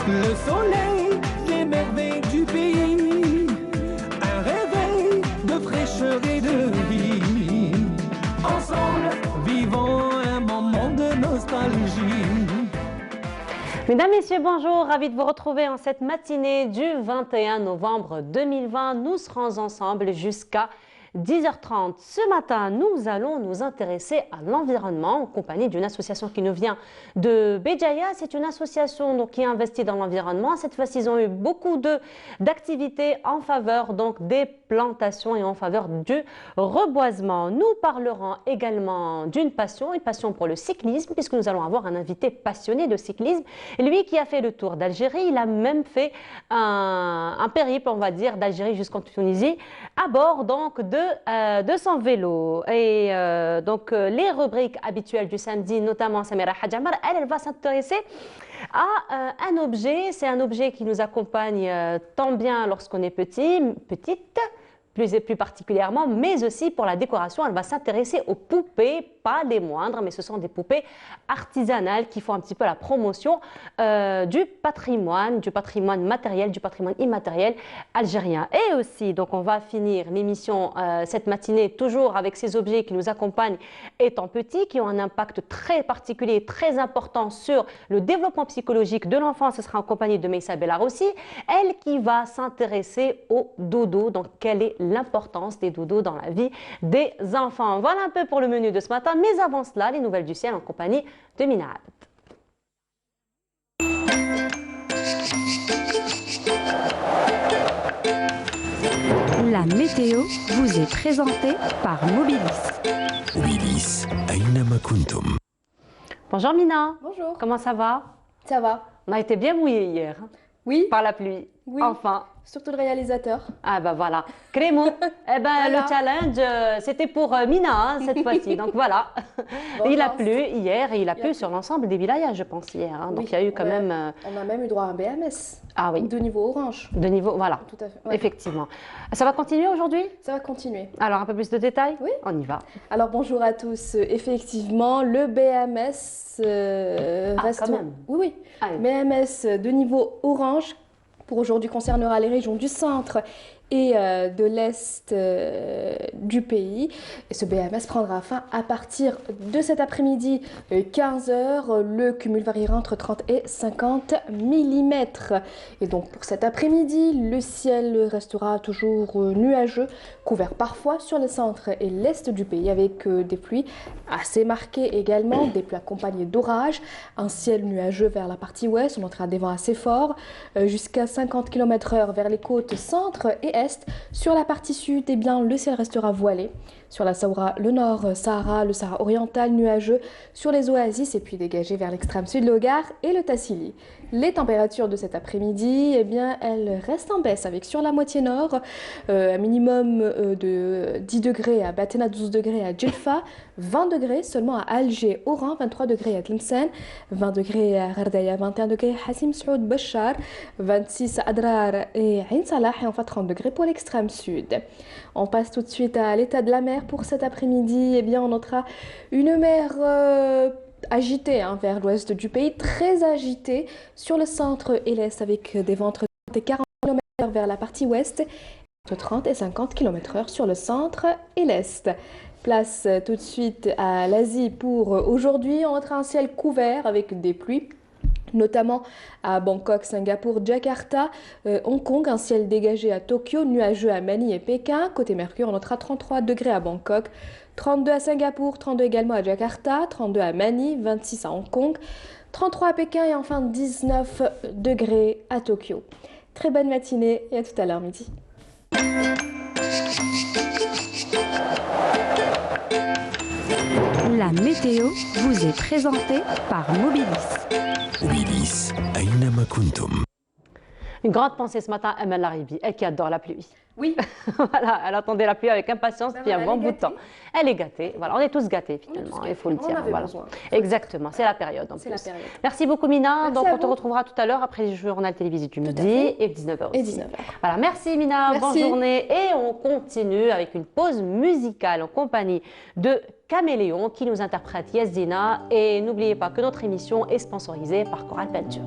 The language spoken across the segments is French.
Le soleil, les merveilles du pays, un réveil de fraîcheur et de vie. Ensemble, vivons un moment de nostalgie. Mesdames, Messieurs, bonjour, ravi de vous retrouver en cette matinée du 21 novembre 2020. Nous serons ensemble jusqu'à 10h30. Ce matin, nous allons nous intéresser à l'environnement en compagnie d'une association qui nous vient de Béjaïa. C'est une association qui investit dans l'environnement. Cette fois-ci, ils ont eu beaucoup d'activités en faveur des plantations et en faveur du reboisement. Nous parlerons également d'une passion, une passion pour le cyclisme, puisque nous allons avoir un invité passionné de cyclisme. Lui qui a fait le tour d'Algérie, il a même fait un périple, on va dire, d'Algérie jusqu'en Tunisie, à bord de son vélo. Et les rubriques habituelles du samedi, notamment Samira Hadjamar, elle va s'intéresser à un objet. C'est un objet qui nous accompagne tant bien lorsqu'on est petite, plus particulièrement, mais aussi pour la décoration. Elle va s'intéresser aux poupées, pas des moindres, mais ce sont des poupées artisanales qui font un petit peu la promotion du patrimoine matériel, du patrimoine immatériel algérien. Et aussi, donc on va finir l'émission cette matinée toujours avec ces objets qui nous accompagnent étant petits, qui ont un impact très particulier, très important sur le développement psychologique de l'enfant. Ce sera en compagnie de Meissa Bellar aussi, elle qui va s'intéresser au dodo, donc quelle est l'importance des dodos dans la vie des enfants. Voilà un peu pour le menu de ce matin, mais avant cela, les nouvelles du ciel en compagnie de Mina Abd. La météo vous est présentée par Mobilis. Mobilis, أينما كنتم. Bonjour Mina. Bonjour. Comment ça va? Ça va? On a été bien mouillés hier. Oui. Par la pluie. Oui. Enfin. Surtout le réalisateur. Ah ben voilà. Crémo. Eh ben Voilà. le challenge, c'était pour Mina cette fois-ci. Donc voilà. Bon, il a non, plu hier et il a plu sur l'ensemble des villages, je pense, hier. Hein. Donc Oui, il y a eu quand même... On a même eu droit à un BMS. Ah oui. De niveau orange. De niveau, voilà. Tout à fait. Ouais. Effectivement. Ça va continuer aujourd'hui? Ça va continuer. Alors un peu plus de détails? Oui. On y va. Alors bonjour à tous. Effectivement, le BMS reste. Quand même. Oui, oui. Allez. BMS de niveau orange pour aujourd'hui concernera les régions du centre et de l'Est du pays. Et ce BMS prendra fin à partir de cet après-midi, 15h. Le cumul variera entre 30 et 50 mm. Et donc pour cet après-midi, le ciel restera toujours nuageux, couvert parfois sur le centre et l'Est du pays, avec des pluies assez marquées également, des pluies accompagnées d'orages, un ciel nuageux vers la partie ouest, on notera des vents assez forts, jusqu'à 50 km/h vers les côtes centre et est. Sur la partie sud, eh bien, le ciel restera voilé. Sur la Sahara, le nord, Sahara, le Sahara oriental, nuageux. Sur les oasis et puis dégagé vers l'extrême sud, le Hogar et le Tassili. Les températures de cet après-midi, eh bien, elles restent en baisse avec sur la moitié nord, un minimum de 10 degrés à Batena, 12 degrés à Djelfa, 20 degrés seulement à Alger, Oran, 23 degrés à Tlemcen, 20 degrés à Ghardaya, 21 degrés à Hassim Saoud, Bachar, 26 à Adrar et Ain Salah et enfin 30 degrés pour l'extrême sud. On passe tout de suite à l'état de la mer pour cet après-midi. Eh bien, on notera une mer agitée vers l'ouest du pays, très agitée sur le centre et l'est avec des vents entre 30 et 40 km vers la partie ouest, entre 30 et 50 km/h sur le centre et l'est. Place tout de suite à l'Asie pour aujourd'hui. On notera un ciel couvert avec des pluies, notamment à Bangkok, Singapour, Jakarta, Hong Kong, un ciel dégagé à Tokyo, nuageux à Manille et Pékin. Côté Mercure, on notera 33 degrés à Bangkok, 32 à Singapour, 32 également à Jakarta, 32 à Manille, 26 à Hong Kong, 33 à Pékin et enfin 19 degrés à Tokyo. Très bonne matinée et à tout à l'heure midi. La météo vous est présentée par Mobilis. Mobilis, أينما كنتم. Une grande pensée ce matin à Amal Laribi, elle qui adore la pluie. Oui. Voilà, elle attendait la pluie avec impatience depuis un elle bon est bout de temps. gâtée. Elle est gâtée. Voilà, on est tous gâtés finalement, il faut le On en dire. avait Voilà. besoin. Exactement, c'est la période en C'est plus. la période. Merci beaucoup Mina. Merci Donc à on te vous. retrouvera tout à l'heure après le journal télévisé du à midi fait. et 19h aussi. Et 19h. Voilà, merci Mina, bonne Merci. journée et on continue avec une pause musicale en compagnie de Caméléon qui nous interprète Yazdina et n'oubliez pas que notre émission est sponsorisée par Coral Peinture.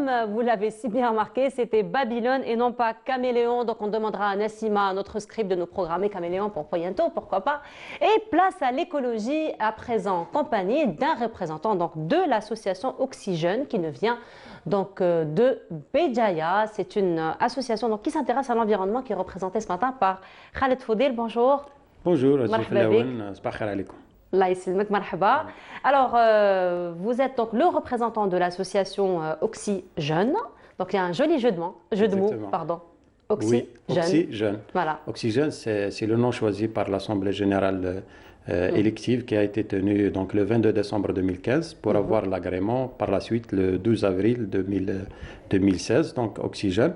comme vous l'avez si bien remarqué, c'était Babylone et non pas Caméléon. Donc on demandera à Nassima, notre script, de nous programmer Caméléon pour bientôt, pourquoi pas. Et place à l'écologie à présent, en compagnie d'un représentant donc, de l'association Oxygène qui nous vient donc, de Béjaïa. C'est une association donc, qui s'intéresse à l'environnement qui est représentée ce matin par Khaled Foudil. Bonjour. Bonjour, مرحبا بك. Allah يسلمك, marhaba. Alors, vous êtes donc le représentant de l'association Oxygène. Donc, il y a un joli jeu de mots, pardon. Oui, Oxygène. Voilà. Oxygène, c'est le nom choisi par l'Assemblée générale élective qui a été tenue donc, le 22 décembre 2015 pour avoir l'agrément par la suite le 12 avril 2016. Donc, Oxygène.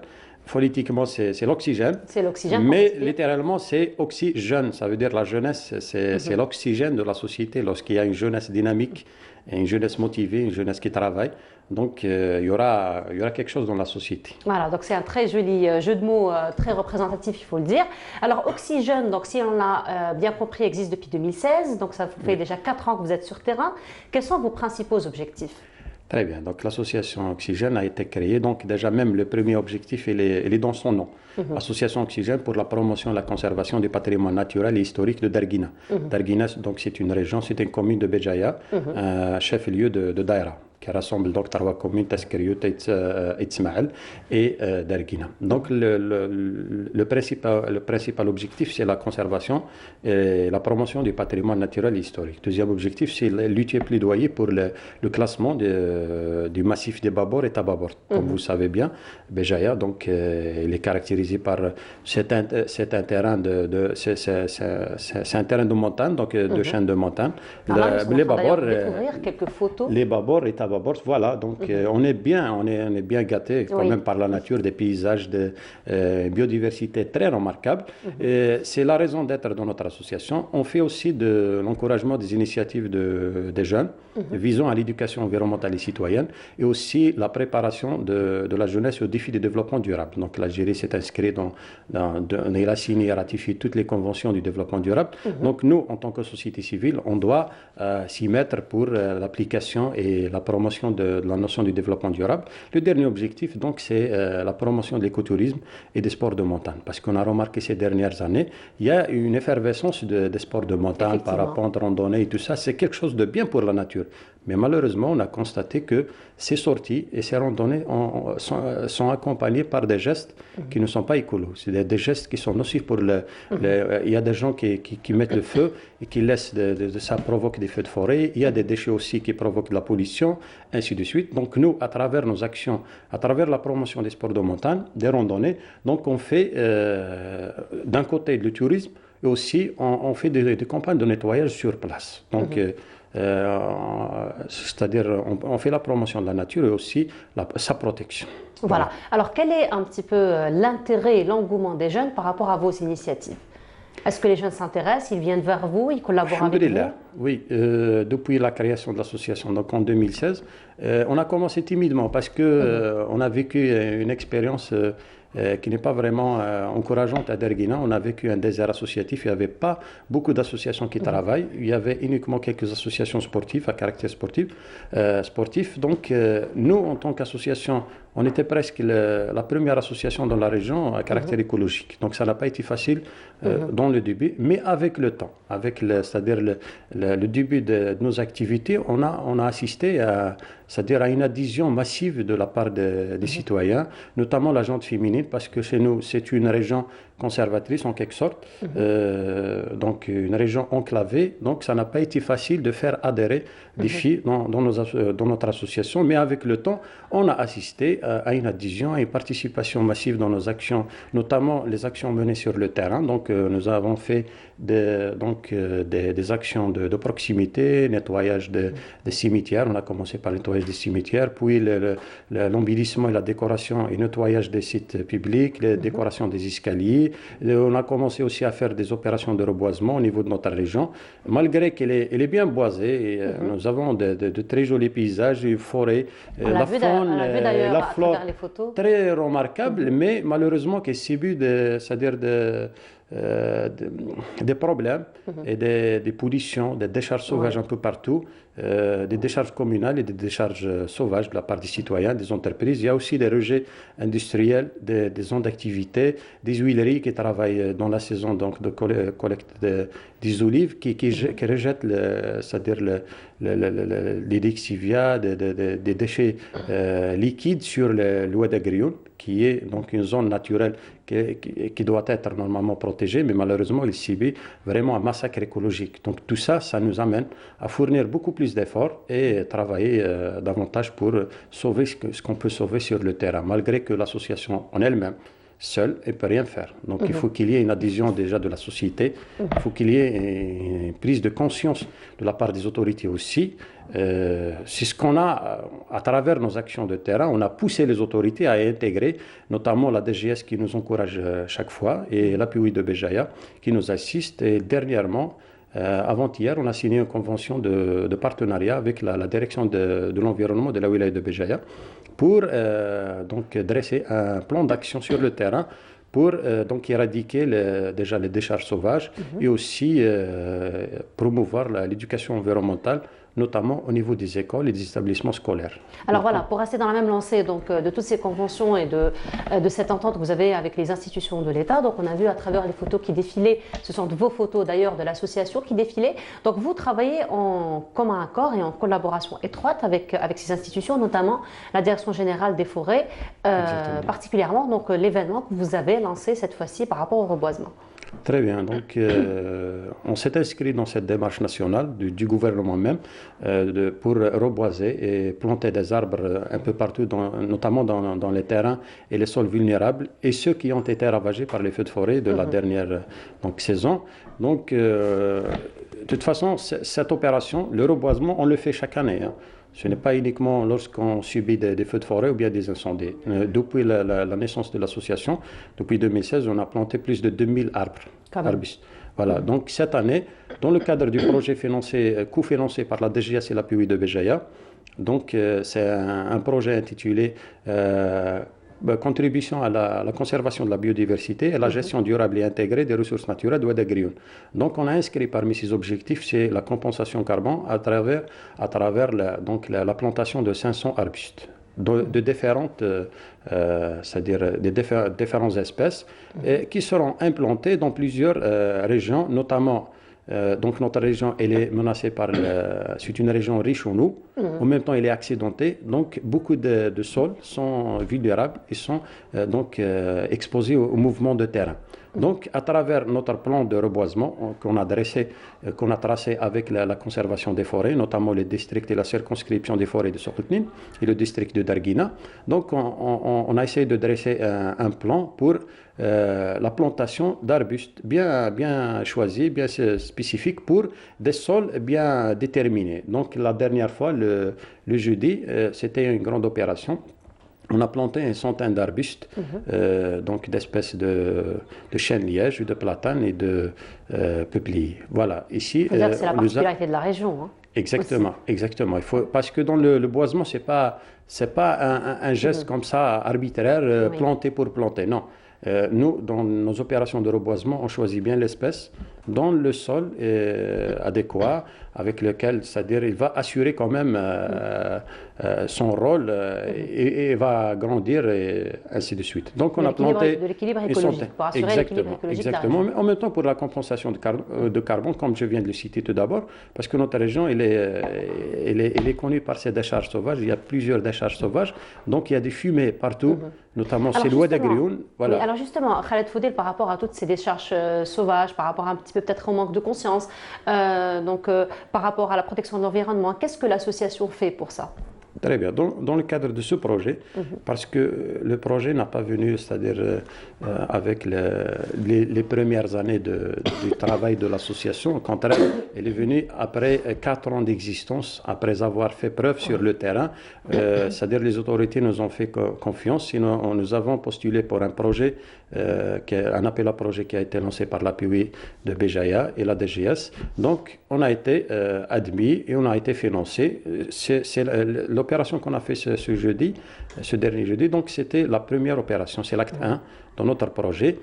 Politiquement, c'est l'oxygène. C'est l'oxygène. Mais littéralement, c'est oxygène. Ça veut dire la jeunesse. C'est l'oxygène de la société lorsqu'il y a une jeunesse dynamique, une jeunesse motivée, une jeunesse qui travaille. Donc, il y aura quelque chose dans la société. Voilà, donc c'est un très joli jeu de mots, très représentatif, il faut le dire. Alors, Oxygène, donc, si on l'a bien compris, existe depuis 2016. Donc, ça fait déjà 4 ans que vous êtes sur terrain. Quels sont vos principaux objectifs ? Très bien. Donc, l'association Oxygène a été créée. Donc, déjà, même le premier objectif, il est dans son nom. Association Oxygène pour la promotion et la conservation du patrimoine naturel et historique de Darguina. Darguina, donc, c'est une région, c'est une commune de Béjaïa, chef-lieu de Daïra, qui rassemble donc 3 communes, Taskeriout, Itzmaël et Darguina. Donc, le principal objectif, c'est la conservation et la promotion du patrimoine naturel et historique. Deuxième objectif, c'est lutter plaidoyer pour le classement du massif des Babor et Tababor. Comme vous savez bien, Béjaïa, donc, il est caractérisé par c'est un terrain de montagne, donc de chaîne de montagne. Les Babor, découvrir quelques photos. Les Babor et Tababor, voilà. Donc on est bien gâté quand même par la nature, des paysages, de biodiversité très remarquable. C'est la raison d'être de notre association. On fait aussi de l'encouragement des initiatives des jeunes visant à l'éducation environnementale et citoyenne et aussi la préparation de la jeunesse aux défis de développement durable. Donc l'Algérie s'est inscrite il a signé et ratifié toutes les conventions du développement durable. Donc nous, en tant que société civile, on doit s'y mettre pour l'application et la promotion de la notion du développement durable. Le dernier objectif, donc, c'est la promotion de l'écotourisme et des sports de montagne. Parce qu'on a remarqué ces dernières années, il y a une effervescence des sports de montagne, parapente, randonnée et tout ça. C'est quelque chose de bien pour la nature. Mais malheureusement, on a constaté que ces sorties et ces randonnées sont accompagnées par des gestes qui ne sont pas écolos. C'est des gestes qui sont nocifs pour il y a des gens qui mettent le feu et qui laissent, ça provoque des feux de forêt. Il y a des déchets aussi qui provoquent de la pollution, ainsi de suite. Donc nous, à travers nos actions, à travers la promotion des sports de montagne, des randonnées, donc on fait d'un côté le tourisme et aussi on fait des campagnes de nettoyage sur place. Donc c'est-à-dire on fait la promotion de la nature et aussi sa protection. Voilà. Alors quel est un petit peu l'intérêt et l'engouement des jeunes par rapport à vos initiatives ? Est-ce que les jeunes s'intéressent, ils viennent vers vous, ils collaborent avec vous ? Oui, depuis la création de l'association, donc en 2016, on a commencé timidement parce que on a vécu une expérience qui n'est pas vraiment encourageante à Darguina. On a vécu un désert associatif, il n'y avait pas beaucoup d'associations qui travaillent, il y avait uniquement quelques associations sportives à caractère sportif. Donc nous, en tant qu'association, on était presque la première association dans la région à caractère écologique. Donc ça n'a pas été facile dans le début, mais avec le temps, c'est-à-dire le début de nos activités, on a assisté c'est-à-dire à une adhésion massive de la part des citoyens, notamment la gente féminine, parce que chez nous, c'est une région conservatrice en quelque sorte, donc une région enclavée, donc ça n'a pas été facile de faire adhérer des filles dans notre association, mais avec le temps, on a assisté à une adhésion, à une participation massive dans nos actions, notamment les actions menées sur le terrain. Donc nous avons fait des actions de proximité, nettoyage des cimetières, on a commencé par le nettoyage des cimetières, puis l'embellissement et la décoration et nettoyage des sites publics, la décoration des escaliers. On a commencé aussi à faire des opérations de reboisement au niveau de notre région, malgré qu'elle est bien boisée. Et, nous avons de très jolis paysages, une forêt, la faune, la flore très remarquable, mais malheureusement qui est subie des problèmes et des pollutions, des décharges sauvages un peu partout, des décharges communales et des décharges sauvages de la part des citoyens, des entreprises. Il y a aussi des rejets industriels, des zones d'activité, des huileries qui travaillent dans la saison donc, de collecte des olives, qui rejettent c'est-à-dire les lexivia, des déchets liquides sur l'oued d'Agrioun, qui est donc une zone naturelle qui doit être normalement protégée, mais malheureusement, il subit vraiment un massacre écologique. Donc tout ça, ça nous amène à fournir beaucoup plus d'efforts et travailler davantage pour sauver ce qu'on peut sauver sur le terrain, malgré que l'association en elle-même, seule, elle ne peut rien faire. Donc il faut qu'il y ait une adhésion déjà de la société, il faut qu'il y ait une prise de conscience de la part des autorités aussi. C'est ce qu'on a, à travers nos actions de terrain, on a poussé les autorités à intégrer, notamment la DGS qui nous encourage chaque fois, et l'API de Béjaïa qui nous assiste. Et dernièrement, avant-hier, on a signé une convention de partenariat avec la direction de l'environnement de la wilaya de Béjaïa pour donc dresser un plan d'action sur le terrain pour donc éradiquer déjà les décharges sauvages et aussi promouvoir l'éducation environnementale, notamment au niveau des écoles et des établissements scolaires. Alors voilà, pour rester dans la même lancée donc, de toutes ces conventions et de cette entente que vous avez avec les institutions de l'État, donc on a vu à travers les photos qui défilaient, ce sont de vos photos d'ailleurs de l'association qui défilaient, donc vous travaillez en commun accord et en collaboration étroite avec ces institutions, notamment la Direction Générale des Forêts, particulièrement donc l'événement que vous avez lancé cette fois-ci par rapport au reboisement. Très bien. Donc, on s'est inscrit dans cette démarche nationale du gouvernement même pour reboiser et planter des arbres un peu partout, notamment dans les terrains et les sols vulnérables et ceux qui ont été ravagés par les feux de forêt de la dernière saison. Donc, de toute façon, cette opération, le reboisement, on le fait chaque année. Hein. Ce n'est pas uniquement lorsqu'on subit des feux de forêt ou bien des incendies. Depuis la naissance de l'association, depuis 2016, on a planté plus de 2000 arbustes. Voilà. Donc cette année, dans le cadre du projet co-financé par la DGS et l'API de Béjaïa, donc c'est un projet intitulé contribution à la conservation de la biodiversité et la gestion durable et intégrée des ressources naturelles de Oued Agrioun. Donc on a inscrit parmi ces objectifs, c'est la compensation carbone à travers la plantation de 500 arbustes de différentes, c'est-à-dire des différentes espèces qui seront implantées dans plusieurs régions, notamment donc notre région, elle est menacée par c'est une région riche en eau. En même temps, elle est accidentée. Donc, beaucoup de sols sont vulnérables et sont donc exposés au mouvement de terrain. Donc, à travers notre plan de reboisement qu'on a tracé avec la conservation des forêts, notamment les districts et la circonscription des forêts de Sokotnin et le district de Darguina, donc on a essayé de dresser un plan pour la plantation d'arbustes bien choisis, bien spécifiques pour des sols bien déterminés. Donc, la dernière fois, le jeudi, c'était une grande opération. On a planté une centaine d'arbustes, donc d'espèces de chêne-liège, de platane et de peuplier. Voilà. Ici, c'est la particularité de la région. Hein, exactement, aussi. Exactement. Parce que dans le boisement, c'est pas un geste comme ça arbitraire, planter pour planter. Non. Nous, dans nos opérations de reboisement, on choisit bien l'espèce dans le sol adéquat avec lequel, c'est-à-dire, il va assurer quand même son rôle et va grandir et ainsi de suite. Donc, on a planté de l'équilibre écologique, pour assurer l'équilibre écologique. Exactement. En même temps, pour la compensation de carbone, comme je viens de le citer tout d'abord, parce que notre région, elle est connue par ses décharges sauvages. Il y a plusieurs décharges sauvages, donc il y a des fumées partout, notamment c'est l'Oued Agrioun. Voilà. Oui, alors justement, Khaled Foudel, par rapport à toutes ces décharges sauvages, par rapport à un petit peu peut-être au manque de conscience, par rapport à la protection de l'environnement, qu'est-ce que l'association fait pour ça ? Très bien. Dans le cadre de ce projet, parce que le projet n'a pas venu, c'est-à-dire avec les premières années du travail de l'association, au contraire, elle est venue après 4 ans d'existence, après avoir fait preuve sur le terrain, c'est-à-dire les autorités nous ont fait confiance, sinon nous avons postulé pour un projet, un appel à projet qui a été lancé par l'API de Béjaïa et la DGS. Donc, on a été admis et on a été financé. C'est l'opération qu'on a fait ce dernier jeudi, donc c'était la première opération, c'est l'acte 1 dans notre projet.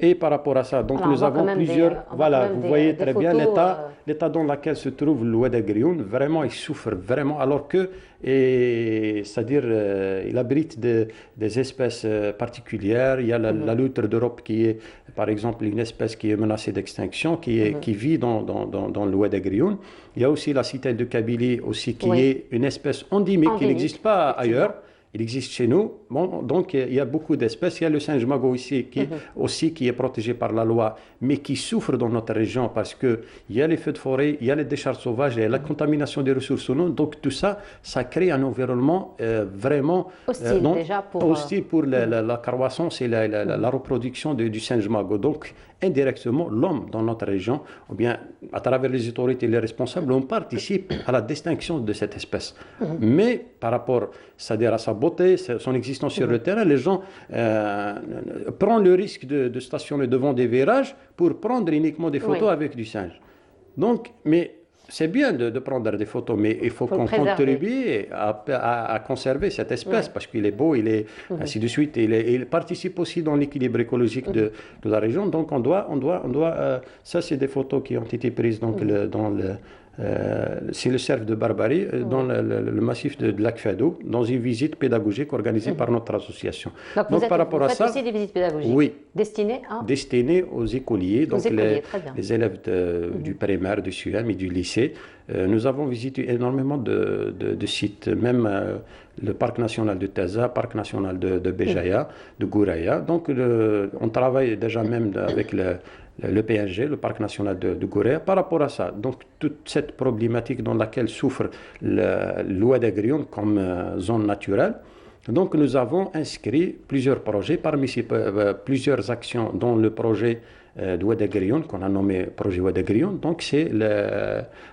Et par rapport à ça, donc Alors, on nous voit quand avons même plusieurs. des- on voit quand Voilà, même vous des- voyez des très bien photos, l'état dans lequel se trouve le Oued Agrioun. Vraiment, il souffre vraiment, alors que, c'est-à-dire, il abrite des espèces particulières. Il y a la loutre d'Europe qui est, par exemple, une espèce qui est menacée d'extinction, qui vit dans le Oued Agrioun. Il y a aussi la citelle de Kabylie aussi, qui Oui. est une espèce endémique qui Endémique, n'existe pas effectivement. ailleurs. Il existe chez nous. Bon, donc, il y a beaucoup d'espèces. Il y a le singe magot ici, aussi qui est protégé par la loi, mais qui souffre dans notre région parce qu'il y a les feux de forêt, il y a les décharges sauvages, il y a la contamination des ressources en eau. Donc, tout ça, ça crée un environnement vraiment Hostile, déjà, pour, hostile pour la croissance et la reproduction du singe magot. Donc, indirectement, l'homme dans notre région, ou bien à travers les autorités et les responsables, on participe à la distinction de cette espèce. Mais par rapport, c'est-à-dire à sa beauté, son existence sur le terrain, les gens prennent le risque de stationner devant des virages pour prendre uniquement des photos avec du singe. Donc, mais c'est bien de prendre des photos, mais il faut Faut le qu'on préserver. contribue à conserver cette espèce parce qu'il est beau, il est ainsi de suite. Il participe aussi dans l'équilibre écologique de la région. Donc on doit ça c'est des photos qui ont été prises donc c'est le cerf de Barbarie, dans le massif de Lac Fado, dans une visite pédagogique organisée par notre association. Donc, vous faites aussi des visites pédagogiques oui, destinées à... destinées aux écoliers, donc écoliers, très bien. les élèves du primaire, du CUM et du lycée. Nous avons visité énormément de sites, même le parc national de Taza, parc national de Béjaïa, de Gouraya. Donc, on travaille déjà même avec le PNG, le parc national de Gouraya, par rapport à ça. Donc, toute cette problématique dans laquelle souffre l'Oued Agrioun comme zone naturelle. Donc, nous avons inscrit plusieurs projets, parmi ces plusieurs actions, dont le projet de Oued Agrioun, qu'on a nommé projet Oued Agrioun. Donc, c'est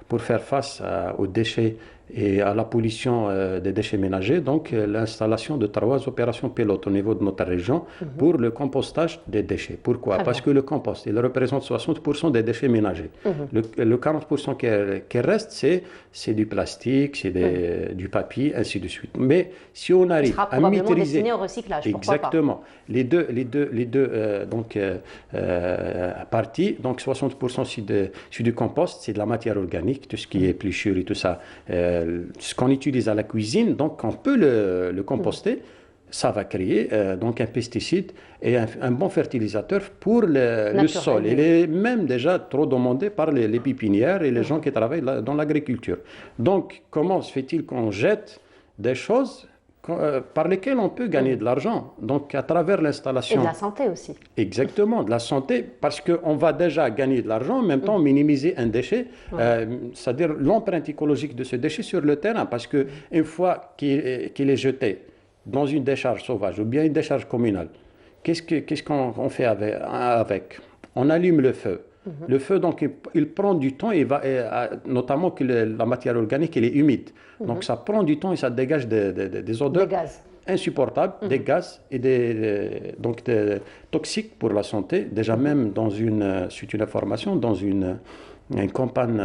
pour faire face aux déchets et à la pollution des déchets ménagers, donc l'installation de 3 opérations pilotes au niveau de notre région pour le compostage des déchets. Pourquoi? Très Parce bien. que le compost, il représente 60% des déchets ménagers. Le 40% qui reste, c'est du plastique, c'est du papier, ainsi de suite. Mais si on Il arrive sera à probablement maîtriser... destiné au recyclage, pourquoi pas. Exactement. Les deux parties, donc 60% c'est du compost, c'est de la matière organique, tout ce qui est épluchure et tout ça, ce qu'on utilise à la cuisine, donc on peut le composter. Ça va créer donc un pesticide et un bon fertilisateur pour le sol. Il est même déjà trop demandé par les pépinières et les gens qui travaillent dans l'agriculture. Donc, comment se fait-il qu'on jette des choses par lesquelles on peut gagner de l'argent? Donc, à travers l'installation... Et de la santé aussi. Exactement, de la santé, parce qu'on va déjà gagner de l'argent, en même temps minimiser un déchet, c'est-à-dire l'empreinte écologique de ce déchet sur le terrain, parce qu'une fois qu'il est jeté dans une décharge sauvage ou bien une décharge communale, qu'est-ce qu'on fait avec? On allume le feu. Le feu, donc, il prend du temps, notamment que la matière organique, elle est humide. Donc, ça prend du temps et ça dégage des odeurs Des gaz. insupportables, des gaz et donc toxiques pour la santé. Déjà même c'est une information, dans une campagne,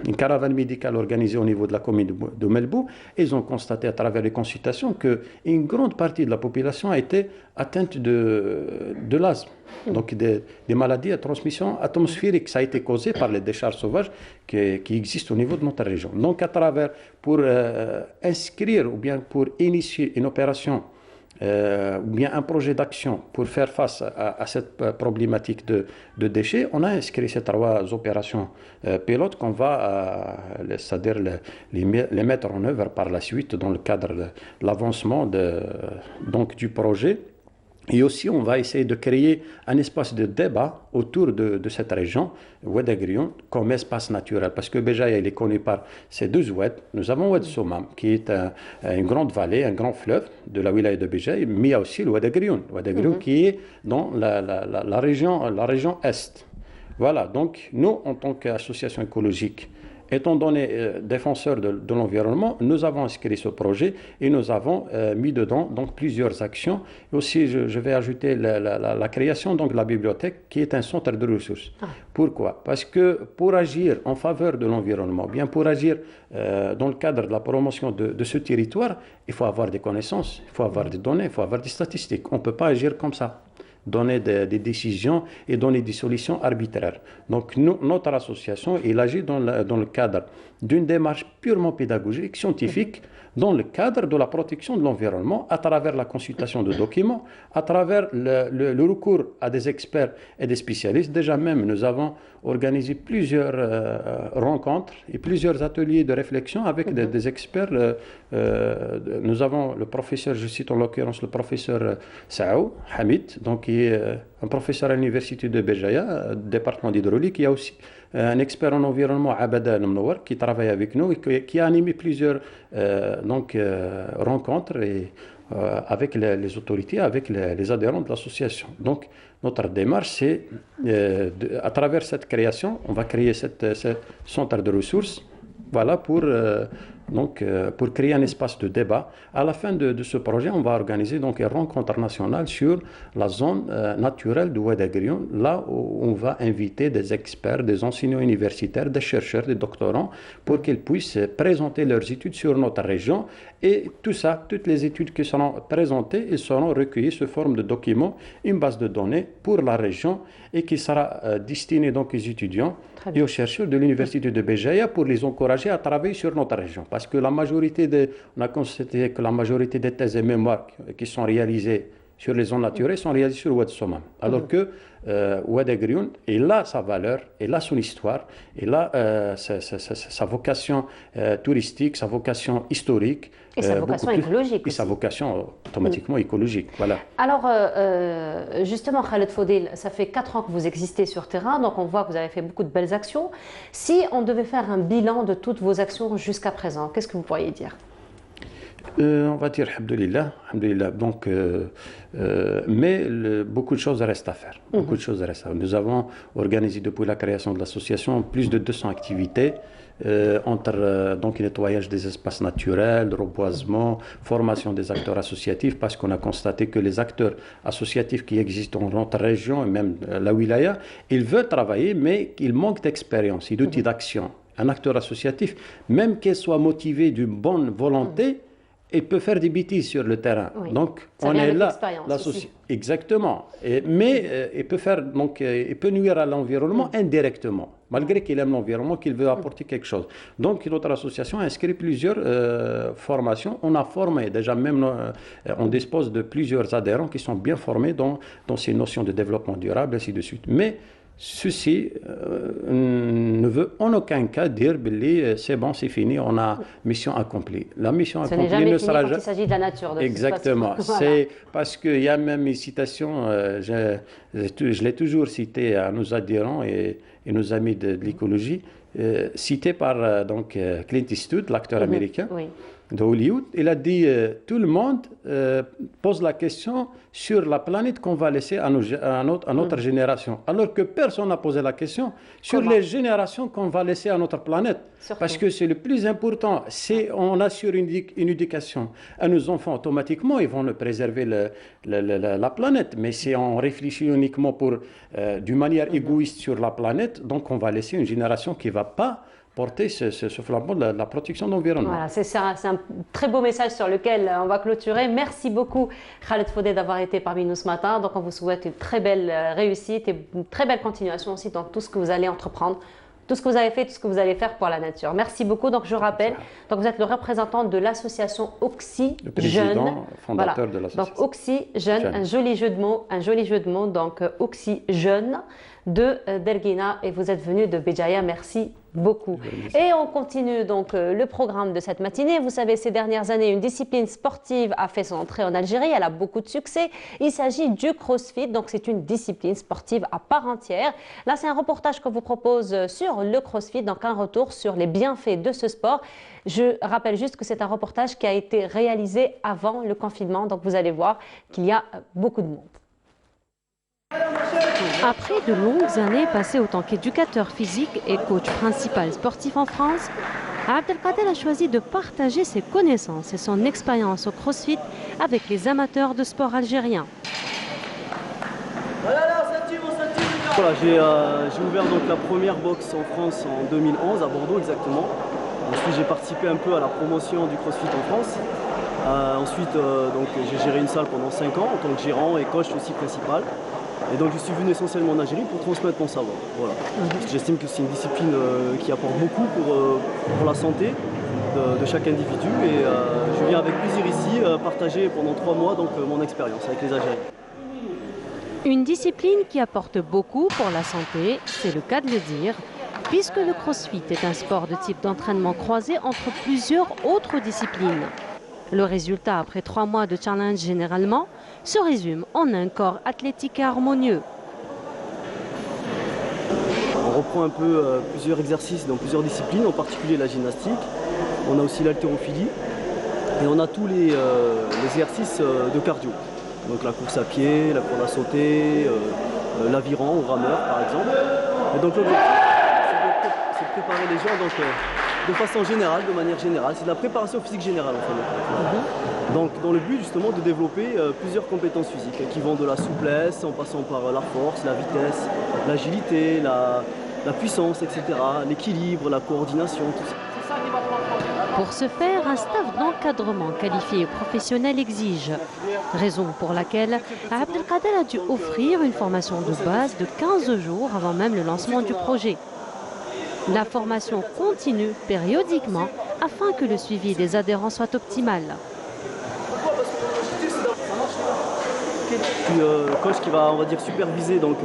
une caravane médicale organisée au niveau de la commune de Melbou, ils ont constaté à travers les consultations qu'une grande partie de la population a été atteinte de l'asthme. Donc des maladies à transmission atmosphérique. Ça a été causé par les décharges sauvages qui existent au niveau de notre région. Donc pour inscrire ou bien pour initier une opération ou bien un projet d'action pour faire face à cette problématique de déchets, on a inscrit ces 3 opérations pilotes qu'on va, c'est-à-dire les mettre en œuvre par la suite dans le cadre de l'avancement du projet. Et aussi, on va essayer de créer un espace de débat autour de cette région, Oued Agrioun, comme espace naturel. Parce que Béjaïa, il est connu par ces 2 oueds. Nous avons Oued Sommam, qui est une grande vallée, un grand fleuve de la wilaya de Béjaïa, mais il y a aussi le Oued Agrioun. Oued Agrioun qui est dans la région Est. Voilà, donc nous, en tant qu'association écologique, étant donné défenseurs de l'environnement, nous avons inscrit ce projet et nous avons mis dedans donc plusieurs actions. Et aussi, je vais ajouter la création donc de la bibliothèque qui est un centre de ressources. Pourquoi? Parce que pour agir en faveur de l'environnement, bien pour agir dans le cadre de la promotion de ce territoire, il faut avoir des connaissances, il faut avoir des données, il faut avoir des statistiques. On ne peut pas agir comme ça. donner des décisions et donner des solutions arbitraires. Donc notre association, elle agit dans le cadre d'une démarche purement pédagogique, scientifique, dans le cadre de la protection de l'environnement, à travers la consultation de documents, à travers le recours à des experts et des spécialistes. Déjà même, nous avons organisé plusieurs rencontres et plusieurs ateliers de réflexion avec des experts. Nous avons le professeur, je cite en l'occurrence le professeur Saou Hamid, donc qui est un professeur à l'université de Béjaïa, département d'hydraulique. Il y a aussi un expert en environnement, Abada Al-Mnowar, qui travaille avec nous et qui a animé plusieurs rencontres avec les autorités, avec les adhérents de l'association. Donc, notre démarche, c'est, à travers cette création, on va créer ce centre de ressources, voilà, pour créer un espace de débat. À la fin de ce projet, on va organiser donc une rencontre nationale sur la zone naturelle de Oued Agrioun, là où on va inviter des experts, des enseignants universitaires, des chercheurs, des doctorants, pour qu'ils puissent présenter leurs études sur notre région. Et tout ça, toutes les études qui seront présentées, elles seront recueillies sous forme de documents, une base de données pour la région et qui sera destinée donc aux étudiants et aux chercheurs de l'université de Béjaïa pour les encourager à travailler sur notre région. Parce que on a constaté que la majorité des thèses et mémoires qui sont réalisées sur les zones naturelles sont réalisées sur Oued Somam. Alors que Oued Agrioun, il a sa valeur, il a son histoire, il a sa vocation touristique, sa vocation historique. Et sa vocation écologique. Et sa vocation automatiquement écologique. Voilà. Alors, justement, Khaled Fodil, ça fait 4 ans que vous existez sur terrain, donc on voit que vous avez fait beaucoup de belles actions. Si on devait faire un bilan de toutes vos actions jusqu'à présent, qu'est-ce que vous pourriez dire? On va dire alhamdoulilah. Donc, mais beaucoup de choses restent à faire. Beaucoup de choses restent à faire. Nous avons organisé depuis la création de l'association plus de 200 activités entre donc nettoyage des espaces naturels, reboisement, formation des acteurs associatifs, parce qu'on a constaté que les acteurs associatifs qui existent dans notre région et même la wilaya, ils veulent travailler, mais ils manquent d'expérience et d'outils d'action. Un acteur associatif, même qu'il soit motivé d'une bonne volonté, il peut faire des bêtises sur le terrain. Oui. Donc, ça on vient est avec là. Exactement. Mais il peut faire, donc, il peut nuire à l'environnement indirectement, malgré qu'il aime l'environnement, qu'il veut apporter quelque chose. Donc, notre association a inscrit plusieurs formations. On a formé, déjà même, on dispose de plusieurs adhérents qui sont bien formés dans ces notions de développement durable, ainsi de suite. Mais ceci ne veut en aucun cas dire que c'est bon, c'est fini, on a mission accomplie. La mission accomplie ne sera jamais. Il s'agit de la nature. Exactement. C'est parce qu'il y a même une citation, je l'ai toujours citée à nos adhérents et nos amis de l'écologie, citée par Clint Eastwood, l'acteur américain. Oui. De Hollywood, il a dit tout le monde pose la question sur la planète qu'on va laisser à notre génération, alors que personne n'a posé la question sur les générations qu'on va laisser à notre planète. Surtout. Parce que c'est le plus important. Si on assure une éducation à nos enfants, automatiquement, ils vont préserver la planète. Mais si on réfléchit uniquement d'une manière égoïste sur la planète, donc on va laisser une génération qui ne va pas porter ce flambeau de la protection de l'environnement. Voilà, c'est un très beau message sur lequel on va clôturer. Merci beaucoup Khaled Fodé d'avoir été parmi nous ce matin. Donc on vous souhaite une très belle réussite et une très belle continuation aussi dans tout ce que vous allez entreprendre, tout ce que vous avez fait, tout ce que vous allez faire pour la nature. Merci beaucoup. Donc je rappelle, donc vous êtes le représentant de l'association Oxy le président, Jeune. fondateur de l'association. Donc Oxy Jeune, un joli jeu de mots, donc Oxy Jeune de Derguina, et vous êtes venu de Béjaïa. Merci beaucoup. Et on continue donc le programme de cette matinée. Vous savez, ces dernières années, une discipline sportive a fait son entrée en Algérie. Elle a beaucoup de succès. Il s'agit du CrossFit. Donc, c'est une discipline sportive à part entière. Là, c'est un reportage qu'on vous propose sur le CrossFit. Donc, un retour sur les bienfaits de ce sport. Je rappelle juste que c'est un reportage qui a été réalisé avant le confinement. Donc, vous allez voir qu'il y a beaucoup de monde. Après de longues années passées en tant qu'éducateur physique et coach principal sportif en France, Abdelkader a choisi de partager ses connaissances et son expérience au CrossFit avec les amateurs de sport algériens. Voilà, j'ai ouvert donc la première boxe en France en 2011, à Bordeaux exactement. Ensuite j'ai participé un peu à la promotion du CrossFit en France. Ensuite, donc, j'ai géré une salle pendant 5 ans en tant que gérant et coach aussi principal. Et donc je suis venu essentiellement en Algérie pour transmettre mon savoir. Voilà. J'estime que c'est une discipline qui apporte beaucoup pour la santé de chaque individu. Et je viens avec plaisir ici partager pendant 3 mois donc, mon expérience avec les Algériens. Une discipline qui apporte beaucoup pour la santé, c'est le cas de le dire, puisque le crossfit est un sport de type d'entraînement croisé entre plusieurs autres disciplines. Le résultat, après 3 mois de challenge généralement, se résume en un corps athlétique et harmonieux. On reprend un peu plusieurs exercices dans plusieurs disciplines, en particulier la gymnastique. On a aussi l'haltérophilie et on a tous les exercices de cardio. Donc la course à pied, la corde à sauter, l'aviron ou rameur par exemple. Et donc l'objectif, c'est de préparer les gens donc, de façon générale, de manière générale. C'est de la préparation physique générale en fait. Donc dans le but justement de développer plusieurs compétences physiques qui vont de la souplesse en passant par la force, la vitesse, l'agilité, la puissance, etc. L'équilibre, la coordination, tout ça. Pour ce faire, un staff d'encadrement qualifié et professionnel exige. Raison pour laquelle Abdelkader a dû offrir une formation de base de 15 jours avant même le lancement du projet. La formation continue périodiquement afin que le suivi des adhérents soit optimal. Je suis coach qui va, on va dire, superviser, donc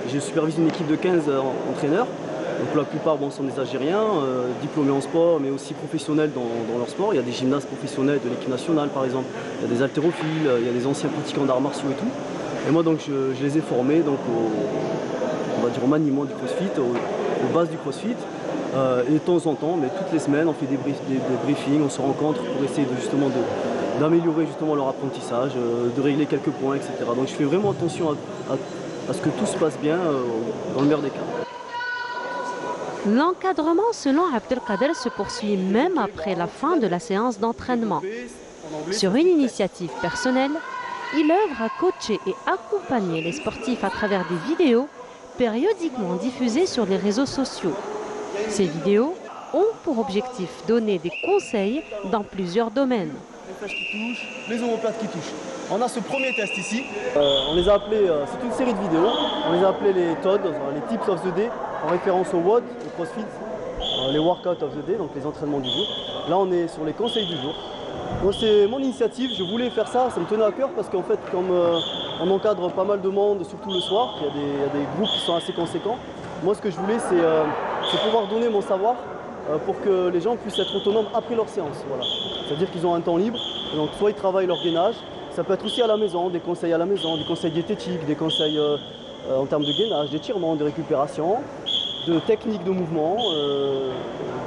je supervise une équipe de 15 entraîneurs. Donc la plupart sont des Algériens, diplômés en sport, mais aussi professionnels dans leur sport. Il y a des gymnastes professionnels de l'équipe nationale par exemple, il y a des haltérophiles, il y a des anciens pratiquants d'arts martiaux et tout. Et moi donc je les ai formés donc, on va dire, au maniement du crossfit, aux bases du crossfit. Et de temps en temps, mais toutes les semaines, on fait des briefings, on se rencontre pour essayer d'améliorer justement leur apprentissage, de régler quelques points, etc. Donc je fais vraiment attention à ce que tout se passe bien dans le meilleur des cas. L'encadrement, selon Abdelkader, se poursuit même après la fin de la séance d'entraînement. Sur une initiative personnelle, il œuvre à coacher et accompagner les sportifs à travers des vidéos périodiquement diffusées sur les réseaux sociaux. Ces vidéos ont pour objectif donner des conseils dans plusieurs domaines. Les flèches qui touchent, les omoplates qui touchent. On a ce premier test ici. On les a appelés, c'est une série de vidéos, on les a appelés les TOD, les Tips of the Day, en référence au WOD, au CrossFit, les Workouts of the Day, donc les entraînements du jour. Là on est sur les conseils du jour. Donc c'est mon initiative, je voulais faire ça, ça me tenait à cœur parce qu'en fait comme on encadre pas mal de monde, surtout le soir, il y a des groupes qui sont assez conséquents. Moi ce que je voulais c'est pouvoir donner mon savoir pour que les gens puissent être autonomes après leur séance. Voilà. C'est-à-dire qu'ils ont un temps libre, donc soit ils travaillent leur gainage, ça peut être aussi à la maison, des conseils à la maison, des conseils diététiques, des conseils en termes de gainage, d'étirement, de récupération, de techniques de mouvement,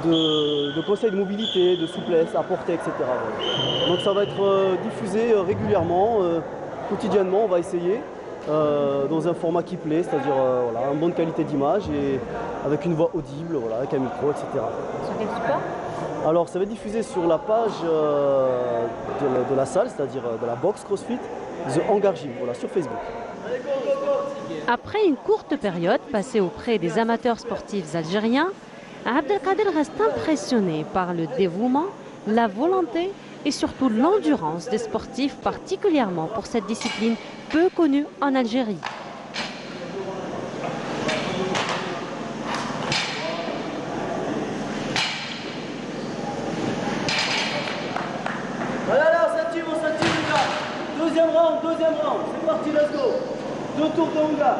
de conseils de mobilité, de souplesse à porter, etc. Voilà. Donc ça va être diffusé régulièrement, quotidiennement, on va essayer. Dans un format qui plaît, c'est-à-dire voilà, une bonne qualité d'image et avec une voix audible, voilà, avec un micro, etc. Sur quel support? Alors ça va être diffusé sur la page de la salle, c'est-à-dire de la box CrossFit, The Hangar Gym, voilà, sur Facebook. Après une courte période passée auprès des amateurs sportifs algériens, Abdelkader reste impressionné par le dévouement, la volonté et surtout l'endurance des sportifs, particulièrement pour cette discipline peu connue en Algérie. Allez, on s'active les gars. Deuxième round, c'est parti, let's go. 2 tours de hangar.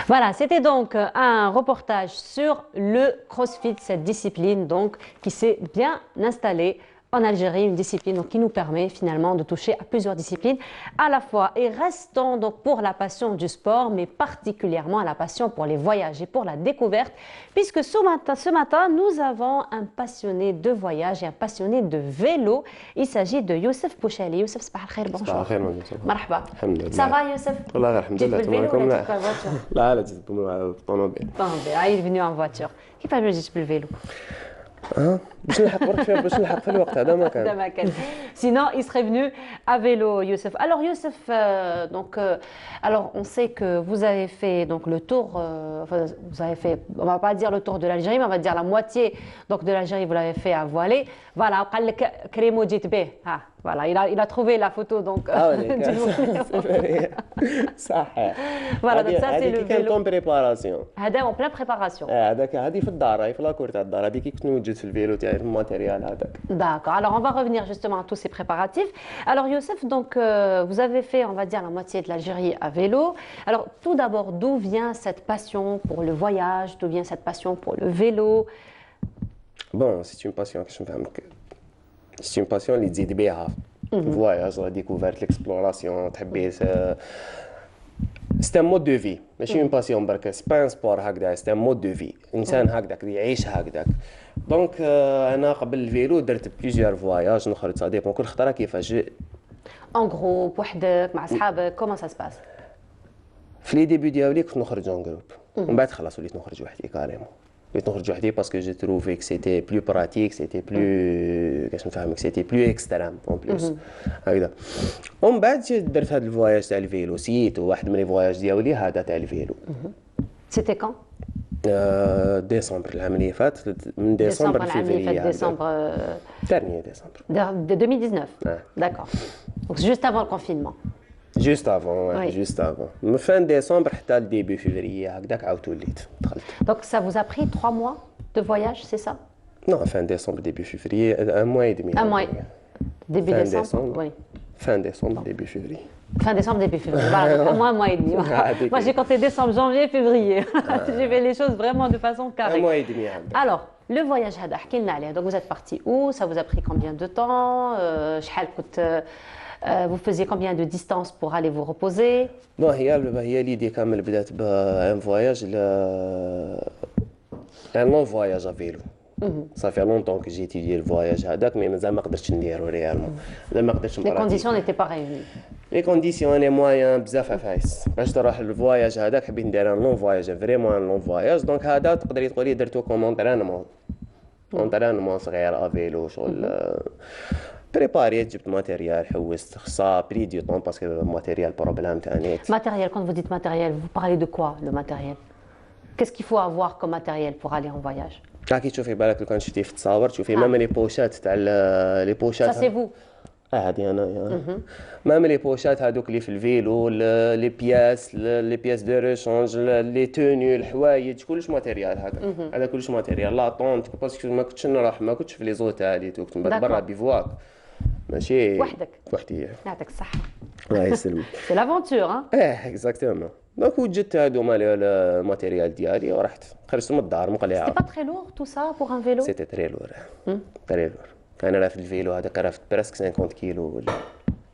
Voilà, c'était donc un reportage sur le CrossFit, cette discipline donc qui s'est bien installée en Algérie, une discipline donc, qui nous permet finalement de toucher à plusieurs disciplines à la fois. Et restons donc pour la passion du sport, mais particulièrement à la passion pour les voyages et pour la découverte, puisque ce matin, nous avons un passionné de voyage et un passionné de vélo. Il s'agit de Youssef Bouchali. Youssef, sabah al-khair, bonjour. صباح الخير مدام. Marhaba. الحمد Ça لله. va Youssef? والله الحمد Tu es لله venu en vélo تمام ou لا tu es en voiture? لا لا بالطوموبيل. Il est venu en voiture. Qui va le vélo? باش نلحق في الوقت هذا ما كان. Sinon, il serait venu à vélo, Youssef. Alors, Youssef, alors on sait que vous avez fait donc le tour, enfin, vous avez fait, on va pas dire le tour de l'Algérie, mais on va dire la moitié donc de l'Algérie, vous l'avez fait à voler. Voilà, قال لك كريمو جيت به. Voilà, il a trouvé la photo donc. صح. Voilà, donc ça c'est le كان vélo. طون بريباراسيون. هذا en pleine préparation. هذاك هذه في الدار، هاي في لاكور تاع الدار، هذيك كنت موجد في الفيلو تاعي في الماتيريال هذاك. D'accord. Alors, on va revenir justement à tous ces préparatifs. Alors, Youssef, donc, vous avez fait, on va dire, la moitié de l'Algérie à vélo. Alors, tout d'abord, d'où vient cette passion pour le voyage? D'où vient cette passion pour le vélo? Bon, c'est une passion que je me fais. C'est une passion اللي تزيد بها. Voyage, la découverte, l'exploration, تحبيت. C'est un mode de vie. ماشي une passion برك. C'est pas un sport هكذا. C'est un mode de vie. إنسان هكذاك يعيش هكذاك. دونك انا قبل الفيلو درت بليزيور فواياج نخرج سا ديبون كل خطره كيفاش. En groupe, وحدك مع أصحابك, comment ça se passe? في لي ديبي ديالي كنت نخرج اون جروب ومن بعد خلاص وليت نخرج وحدي كاريمون. وليت نخرج وحدي باسكو جو تروفي كو سيتي بلو براتيك سيتي بلو كاش نفهمك سيتي بلو اكستريم اون بلوس هكذا. ومن بعد درت هذا الفواياج تاع الفيلو سيت واحد من لي فواياج ديالي هذا تاع الفيلو. C'était quand? ديسمبر العام اللي فات من ديسمبر لفيفري. Décembre dernier décembre. de 2019. D'accord. Donc juste avant le confinement. Juste avant, ouais, juste avant. من fin décembre حتى début février هكذاك عاودت وليت دخلت. Donc ça vous a pris 3 mois de voyage, c'est ça? Non, fin décembre, début février, un mois et demi. Un mois. Début fin décembre, oui. Fin décembre, début février. Fin décembre, début février. Voilà, donc un mois et demi. Moi, j'ai compté décembre, janvier, février. J'ai fait les choses vraiment de façon carrée. Un mois et demi. Alors, le voyage, donc vous êtes parti où? Ça vous a pris combien de temps? Vous faisiez combien de distance pour aller vous reposer? Non, هي l'idée كامل بدات بان فواياج un long voyage à vélo. Ça fait longtemps que j'ai étudié le voyage هذاك mais مازال ما قدرتش نديرو ريالمون. مازال ما قدرتش Les conditions n'étaient pas réunies. Les conditions les moyens بزاف عفايس باش تروح للفواياج هذاك حبيت ندير ان لون فواياج فريمون ان لون فواياج دونك هذا تقدري تقولي درتو كوم اونترينمون صغير افيلو شغل بريباري جبت ماتيريال حوست خصها بري دو طون باسكو ماتيريال بروبليم تاع نيت. Matériel, quand vous dites matériel, vous parlez de quoi le matériel? Qu'est-ce qu'il faut avoir comme matériel pour aller en voyage? كي تشوفي بالك لو كان شفتي في التصاور تشوفي مام لي بوشات تاع لي بوشات. Ça c'est vous. هذه انا مام لي بوشات هذوك اللي في الفيلو لي بياس دو ريشونج لي توني الحوايج كلش ماتيريال هذا كلش ماتيريال لا طونت باسكو ما كنتش نروح ما كنتش في لي زوتال كنت برا بيفواك ماشي وحدك. وحدي. يعطيك الصحة. الله يسلمك. C'est l'aventure, hein? اكزاكتومون. دونك وجدت هذوما الماتيريال ديالي ورحت خرجت من الدار مقلعه. C'était pas très lourd tout ça pour un vélo? سيتي تري لور. تري لور. انا راه في الفيلو هذاك راه بريسك 50 كيلو ولا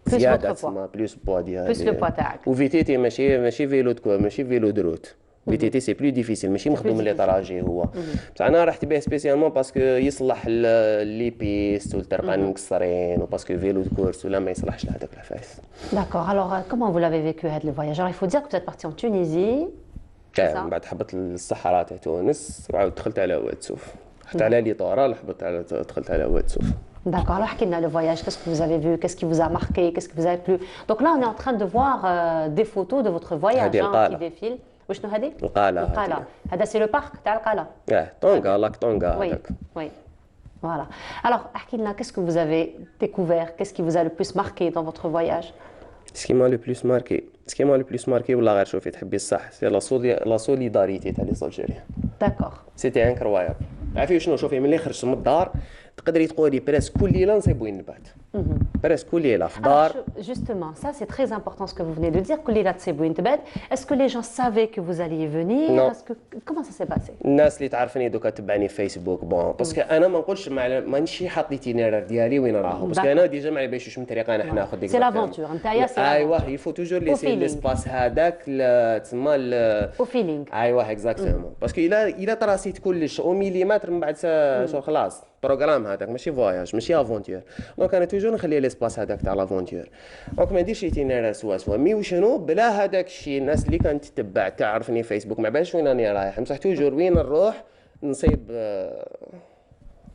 زياده تسمى بلوس بوا ديالي. بلوس لو بوا تاعك. وفيتيتي ماشي فيلو ماشي فيلو دروت. فيتيتي سي بلو ديفيسيل ماشي مخدوم لي طراجي هو. بصح انا رحت به سبيسيالمون باسكو يصلح لي بيست والطرقان مكسرين وباسكو فيلو كورس ولا ما يصلحش لهذاك العفايس. D'accord. Alors comment vous l'avez vécu le voyage? Alors il faut dire que vous êtes parti en Tunisie. من بعد حبط للصحراء تاع تونس وعاود دخلت على واد سوف. حتى على ليطورال دخلت على واد سوف. D'accord, alors le voyage, qu'est-ce que vous avez vu, qu'est-ce qui vous a marqué, qu'est-ce qui vous a plu? Donc là, on est en train de voir des photos de votre voyage qui défilent. وشنو هذه؟ القلعة. هذا c'est le parc تاع القلعة. طونغا لاك طونغا. Oui. Voilà. Alors, احكي لنا, qu'est-ce que vous avez découvert, qu'est-ce qui vous a le plus marqué dans votre voyage? Ce qui m'a le plus marqué والله غير شوفي تحبي الصح سي لا سوليداريتي تاع لي زالجيريان. D'accord. سيتي انكرويابل. عرفتي شنو شوفي ملي خرجت من الدار تقدري تقولي بريسك كل ليله نصيب وين نبات. بريسك كل ليله في الدار. Justement, ça c'est très important ce que vous venez de dire. كل ليله تصيب وين تبات. Est-ce que les gens savaient que vous alliez venir? Non. Comment ça s'est passé? الناس اللي تعرفني دوكا تبعني في فيسبوك بون باسكو انا ما نقولش مانيش حاط ليتينيرير ديالي وين راهو باسكو انا ديجا ما على باليش واش من طريقه انا حنا ناخذ ديك. سي لافونتور نتايا سي. ايوا يفو توجور ليسي ليسباس هذاك تسمى او فيلينغ. ايوا اكزاكتومون باسكو الا تراسيت كلش او مليمتر من بعد شو خلاص بروغرام هذاك ماشي فواياج ماشي افونتور دونك انا توجور نخلي ليسباس هذاك تاع لافونتور دونك ما نديرش ايتينيرير سوا مي وشنو بلا هذاك الشيء الناس اللي كانت تتبع تعرفني فيسبوك ما بالش وين راني رايح بصح توجور وين نروح نصيب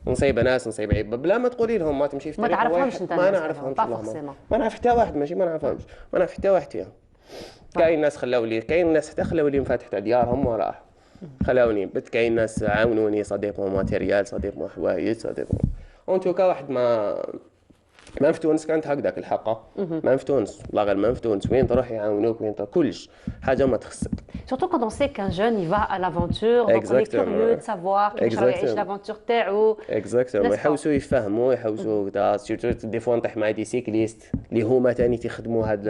نصيب ناس نصيب عيب بلا ما تقولي لهم ما تمشي في ما طريق تعرفهمش واحد. انت ما الناس نعرفهمش هذوما، والله pas ما نعرف حتى واحد، ماشي ما نعرفهمش، ما نعرف حتى واحد فيهم. كاين ناس خلاو لي، كاين ناس حتى خلاو لي مفاتح تاع ديارهم وراح خلاوني بت، كاين ناس عاونوني صديقهم ماتيريال صديقهم حوايج صديقهم اون توكا. واحد ما في تونس كانت هكذاك الحقه، ما في تونس والله غير ما في تونس، وين تروح يعاونوك وين كلش حاجه ما تخصك. Surtout quand on sait qu'un jeune il va à l'aventure, donc on est curieux de savoir كيفاش راه يعيش لافونتور تاعو. اكزاكتومون يحوسوا يفهموا يحوسوا كذا، سيرتو دي فوا نطيح مع دي سيكليست اللي هما ثاني تيخدموا هاد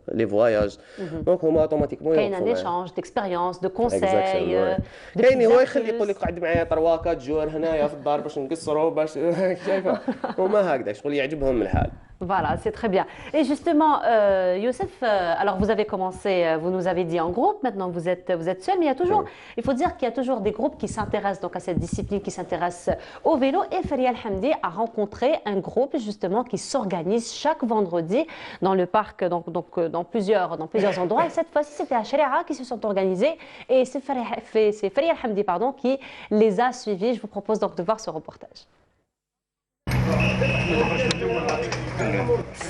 لي فواياج، دونك هما اوتوماتيكمون كاين ان ايشانج ديكسبيريونس دو كونساي. كاين هو يخلي يقول لك قعد معايا 3 4 جور هنايا في الدار باش نقصروا باش شايفه هما هكذا شغل يعجبهم الحال. Voilà, c'est très bien. Et justement, Youssef, alors vous avez commencé, vous nous avez dit en groupe, maintenant vous êtes seul, mais il y a toujours, il faut dire qu'il y a toujours des groupes qui s'intéressent donc à cette discipline, qui s'intéressent au vélo. Et Faria Al-Hamdi a rencontré un groupe justement qui s'organise chaque vendredi dans le parc, donc dans plusieurs endroits. Et cette fois-ci, c'était à Sharia qui se sont organisés, et c'est Faria Al-Hamdi, pardon, qui les a suivis. Je vous propose donc de voir ce reportage.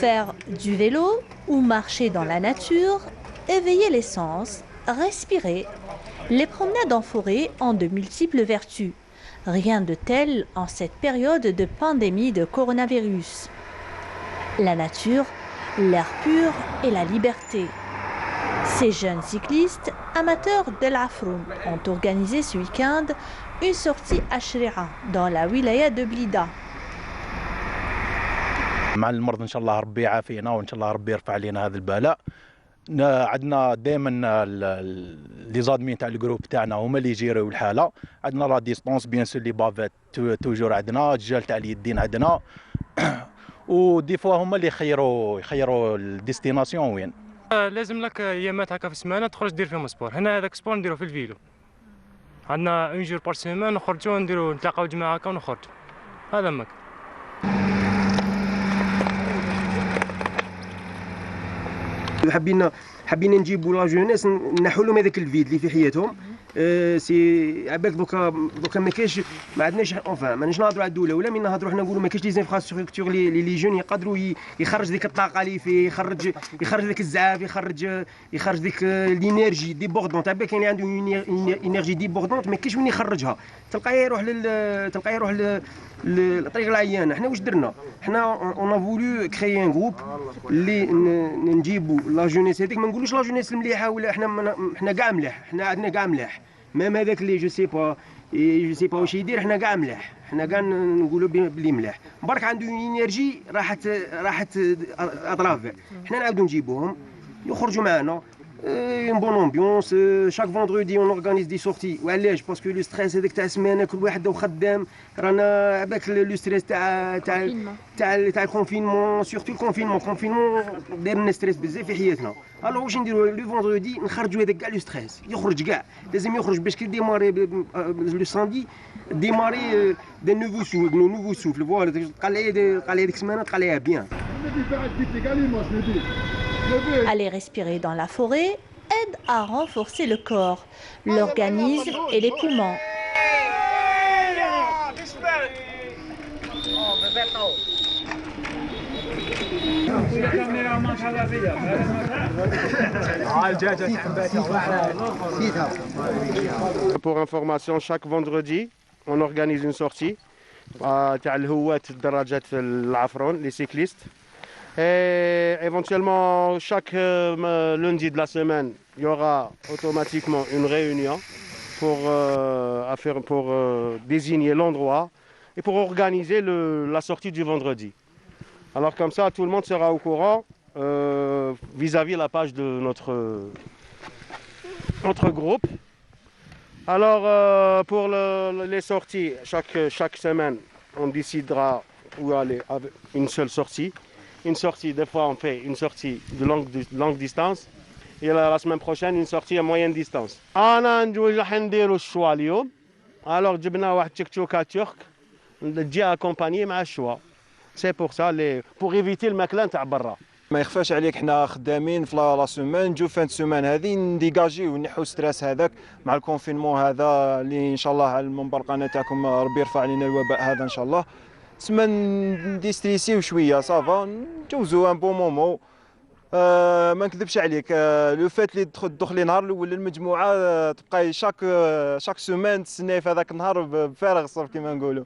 Faire du vélo ou marcher dans la nature, éveiller les sens, respirer. Les promenades en forêt ont de multiples vertus. Rien de tel en cette période de pandémie de coronavirus. La nature, l'air pur et la liberté. Ces jeunes cyclistes, amateurs de l'Afroun, ont organisé ce week-end une sortie à Shri'a, dans la wilaya de Blida. مع المرض ان شاء الله ربي يعافينا وان شاء الله ربي يرفع علينا هذا البلاء. عندنا دائما لي زادمين تاع الجروب تاعنا هما اللي يجيروا الحاله. عندنا لا ديستونس بيان سور لي بافيت توجور عندنا، الجال تاع اليدين عندنا ودي فوا هما اللي يخيروا الديستيناسيون وين. لازم لك ايامات هكا في السمانه تخرج دير فيهم سبور. هنا هذاك سبور نديرو في الفيلو، عندنا اون جور بار سيمان نخرجوا نديرو نتلاقاو جماعه هكا ونخرجوا. هذا ماك حابين نجيبوا لا جونيس نحوا لهم هذاك الفيد اللي في حياتهم. سي عباك دوكا ما كاينش، ما عندناش ما ناش نهضروا على الدوله ولا من نهضروا حنا نقولوا ما كاينش لي زانفراستركتور لي جون يقدروا يخرج ديك الطاقه اللي فيه، يخرج ديك الزعاف، يخرج ديك الانرجي ديبوردونت. عباك كاين اللي عنده انرجي ديبوردونت ما كاينش وين يخرجها، تلقاه يروح للطريق العيانه. حنا واش درنا؟ حنا اون فولو كريي ان جروب اللي نجيبوا لا جونيس هذيك. ما نقولوش لا جونيس المليحه ولا حنا كاع ملاح، حنا عندنا كاع ملاح، ميم هذاك اللي جو سي با واش يدير، حنا كاع ملاح، حنا كاع نقولوا بلي ملاح. برك عنده انرجي راحت اطرافع، حنا نعاودوا نجيبوهم يخرجوا معنا. une bonne ambiance. Chaque vendredi on organise des sorties. وعلاش؟ باسكو لو ستريس هذاك تاع السمانه كل واحد خدام، رانا عباك لو ستريس تاع الكونفينمون، سورتو الكونفينمون داير لنا ستريس بزاف في حياتنا. الوغ واش نديرو لو فوندردي نخرجوا هذاك كاع لو ستريس، يخرج كاع، لازم يخرج باش كي ديماري لو ساندي ديماري دي نوفو سوفل. فوالا قال لي هذيك السمانه قال ليها بيان. Aller respirer dans la forêt aide à renforcer le corps, l'organisme et les poumons. Pour information, chaque vendredi, on organise une sortie تاع الهوات الدراجات العفرون les cyclistes. Et éventuellement, chaque lundi de la semaine, il y aura automatiquement une réunion pour désigner l'endroit et pour organiser la sortie du vendredi. Alors comme ça, tout le monde sera au courant vis-à-vis la page de notre groupe. Alors pour les sorties, chaque semaine, on décidera où aller avec une seule sortie. Une sortie, des fois on fait une sortie de longue distance et la semaine prochaine une sortie à moyenne distance. أنا راح نديرو الشوا اليوم. alors جبنا واحد تشكتوكا ترك تجي accompagner مع الشوا. c'est pour ça pour éviter الماكلة تاع برا. ما يخفاش عليك حنا خدامين في لا سومان نجو فان سومان هذه نديجاجيو ونحو ستريس هذاك مع الكونفينمون هذا اللي ان شاء الله على المنبر القناه تاعكم ربي يرفع علينا الوباء هذا ان شاء الله. تسمى نديستريسيو شويه صافا نجوزو ان بون مومون. ما نكذبش عليك لو فات اللي تدخلي نهار الاول المجموعه تبقاي شاك سومان تسناي في هذاك النهار بفارغ الصبر كما نقولوا.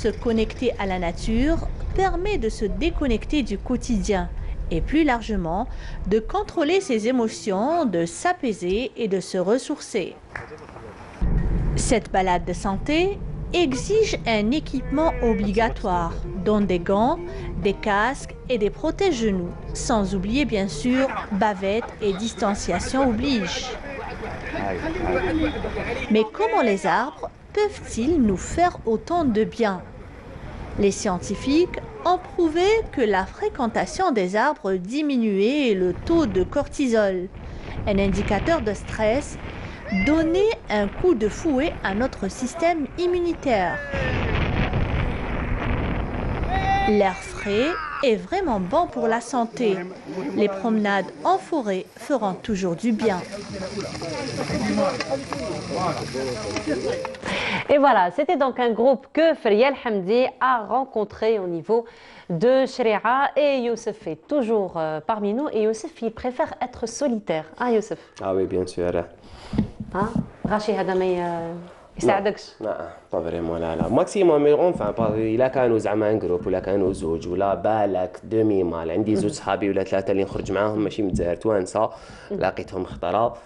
Se connecter à la nature permet de se déconnecter du quotidien et plus largement de contrôler ses émotions, de s'apaiser et de se ressourcer. Cette balade de santé exige un équipement obligatoire, dont des gants, des casques et des protège-genoux, sans oublier bien sûr bavettes et distanciation oblige. Mais comment les arbres peuvent-ils nous faire autant de bien? Les scientifiques ont prouvé que la fréquentation des arbres diminuait le taux de cortisol, un indicateur de stress, donnait un coup de fouet à notre système immunitaire. L'air frais est vraiment bon pour la santé. Les promenades en forêt feront toujours du bien. Et voilà, c'était donc un groupe que Feriel Hamdi a rencontré au niveau de Shri'a et Youssef est toujours parmi nous et Youssef il préfère être solitaire. Hein Youssef? Ah oui, bien sûr. Hein? Rachi هذا ما يساعدكش؟ لا با فريمون لا ماكسيموم اونفان الا كانوا زعما ان جروب ولا كانوا زوج ولا بالك دومي مال عندي زوج صحابي ولا ثلاثه اللي نخرج معاهم ماشي متزاير توانسه لقيتهم خطره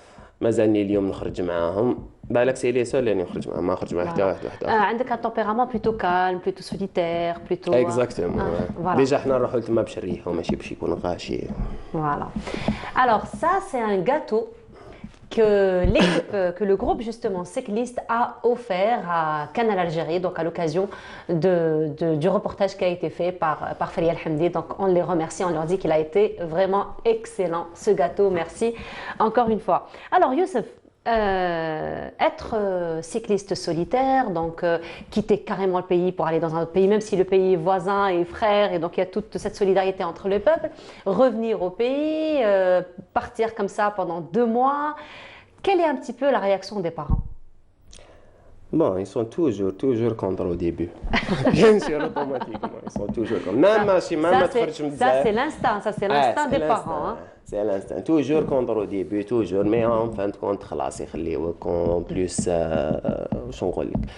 مازالني اليوم نخرج معاهم بالك سي لي سول اللي نخرج معاهم ما نخرج مع حتى واحد وحده. عندك un tempérament plutôt calme, plutôt solitaire, plutôt Exactement. Déjà حنا نروحوا لتما باش نريحوا ماشي باش يكون غاشي. Voilà. Alors ça c'est un gâteau que le groupe justement cycliste a offert à Canal Algérie, donc à l'occasion du reportage qui a été fait par Feriel Hamdi. Donc on les remercie, on leur dit qu'il a été vraiment excellent ce gâteau. Merci encore une fois. Alors Youssef, être cycliste solitaire, donc quitter carrément le pays pour aller dans un autre pays, même si le pays est voisin et frère, et donc il y a toute cette solidarité entre les peuples, revenir au pays, partir comme ça pendant 2 mois, quelle est un petit peu la réaction des parents? Bon, ils sont toujours contre au début. Bien sûr, automatiquement, ils sont toujours contre. Même si ça c'est l'instinct des parents. Hein. C'est l'instinct. Toujours contre au début, toujours. Mais en fin de compte, خلاص يخليوك en plus شو نقول لك.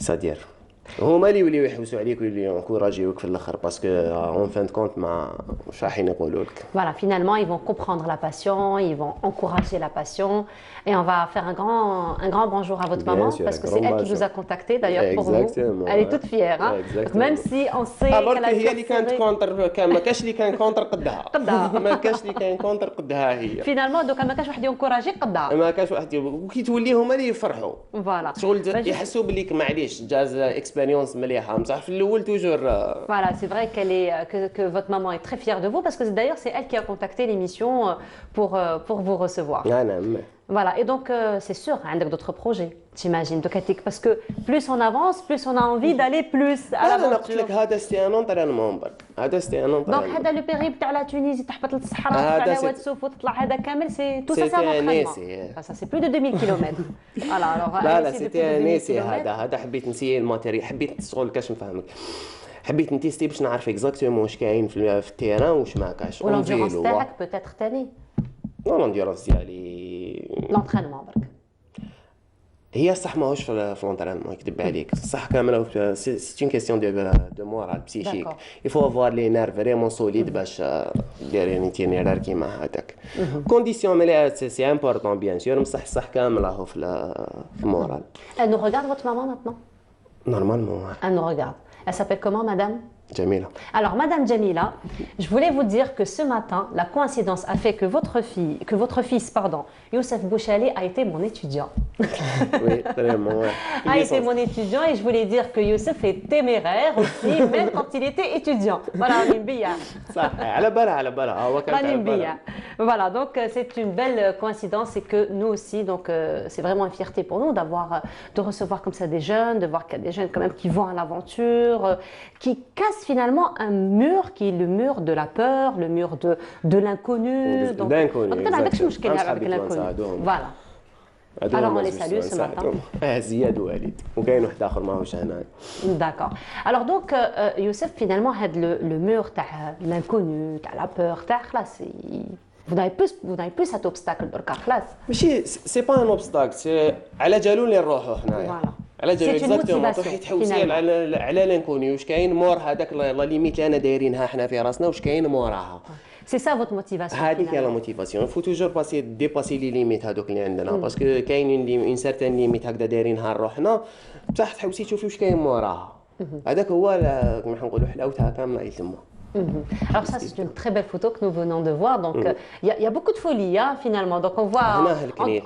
C'est-à-dire هما اللي يوليو يحوسوا عليك ويوليو ينكوراجيوك في الاخر باسكو اون فان كونت ما واش رايحين يقولوا لك. Voilà, finalement ils vont comprendre la passion, ils vont encourager la passion et on va faire un grand bonjour à votre maman parce que c'est elle qui nous a contacté d'ailleurs pour vous. Elle est toute fière hein. Même si on sait qu'elle a هي اللي كانت كونتر ما كاش اللي كان كونتر قدها. ما كاش اللي كان كونتر قدها هي. Finalement دوكا ما كاش واحد ينكوراجي قدها. ما كاش واحد وكي تولي هما اللي يفرحوا. Voilà. شغل يحسوا بلي معليش جاز اكسبيريونس مليحه بصح في الاول توجور. Voilà, c'est vrai que votre maman est très fière de vous parce que d'ailleurs c'est elle qui a contacté l'émission pour vous recevoir. Voilà, et donc c'est sûr, il y a d'autres projets, j'imagine, parce que plus on avance, plus on a envie d'aller plus à l'aventure. Donc هذا le périple تاع la Tunisie تحبط للصحراء تاع واتسوف وتطلع هذا كامل c'est tout ça c'est un entraînement. Ça c'est plus de 2000 km. Voilà, alors لا c'était un essai هذا حبيت نسيي الماتيريال حبيت شغل كاش نفهمك. حبيت نتيستي باش نعرف اكزاكتومون واش كاين في التيران واش ما كاش. والانجيرونس تاعك peut-être ثاني. الانجيرونس ديالي l'entraînement برك. هي صح ماهوش في الانترينمون يكذب عليك صح كامل سي اون كيسيون دو مورال بسيشيك يفو افوار لي نيرف فريمون سوليد باش دير ان ايتينيرار كيما هذاك كونديسيون مليحه سي امبورطون بيان سور بصح صح كامل راهو في المورال. Elle nous regarde votre maman maintenant? Normalement. Elle nous regarde. Elle s'appelle comment madame? Jamila. Alors, Madame Jamila, je voulais vous dire que ce matin, la coïncidence a fait que votre fils, Youssef Bouchali, a été mon étudiant. Oui, vraiment. Ouais. A été mon étudiant et je voulais dire que Youssef est téméraire aussi, même quand il était étudiant. Voilà, Nimbia. Ça, à la bala. Voilà, donc c'est une belle coïncidence et que nous aussi, donc c'est vraiment une fierté pour nous de recevoir comme ça des jeunes, de voir qu'il y a des jeunes quand même qui vont à l'aventure, qui cassent finalement un mur qui est le mur de la peur, le mur de l'inconnu. Donc, avec l'inconnu. Voilà. Alors on les salue ce matin. زياد ووليد وكاين واحد اخر ماهوش هنا. D'accord. Alors donc Youssef finalement le mur تاع l'inconnu, تاع la peur, تاع خلاص vous n'avez plus cet obstacle بركا خلاص. ماشي سي با ان اوبستاكل سي على جالو اللي نروحو حنايا. على جالو اكزاكتومون تروحي تحوسي على لانكوني واش كاين مور هذاك لا ليميت اللي انا دايرينها حنا في راسنا واش كاين موراها. C'est ça votre motivation. هذيك هي لا موتيفاسيون. Il faut toujours passer dépasser les limites هذوك اللي عندنا باسكو كاين اون سيرتين ليميت هكذا دايرينها لروحنا بصح تحوسي تشوفي واش كاين موراها. هذاك هو كما نقولوا حلاوتها كامله تما. Alors ça c'est une très belle photo que nous venons de voir. Donc il y a beaucoup de folie hein, finalement. Donc on voit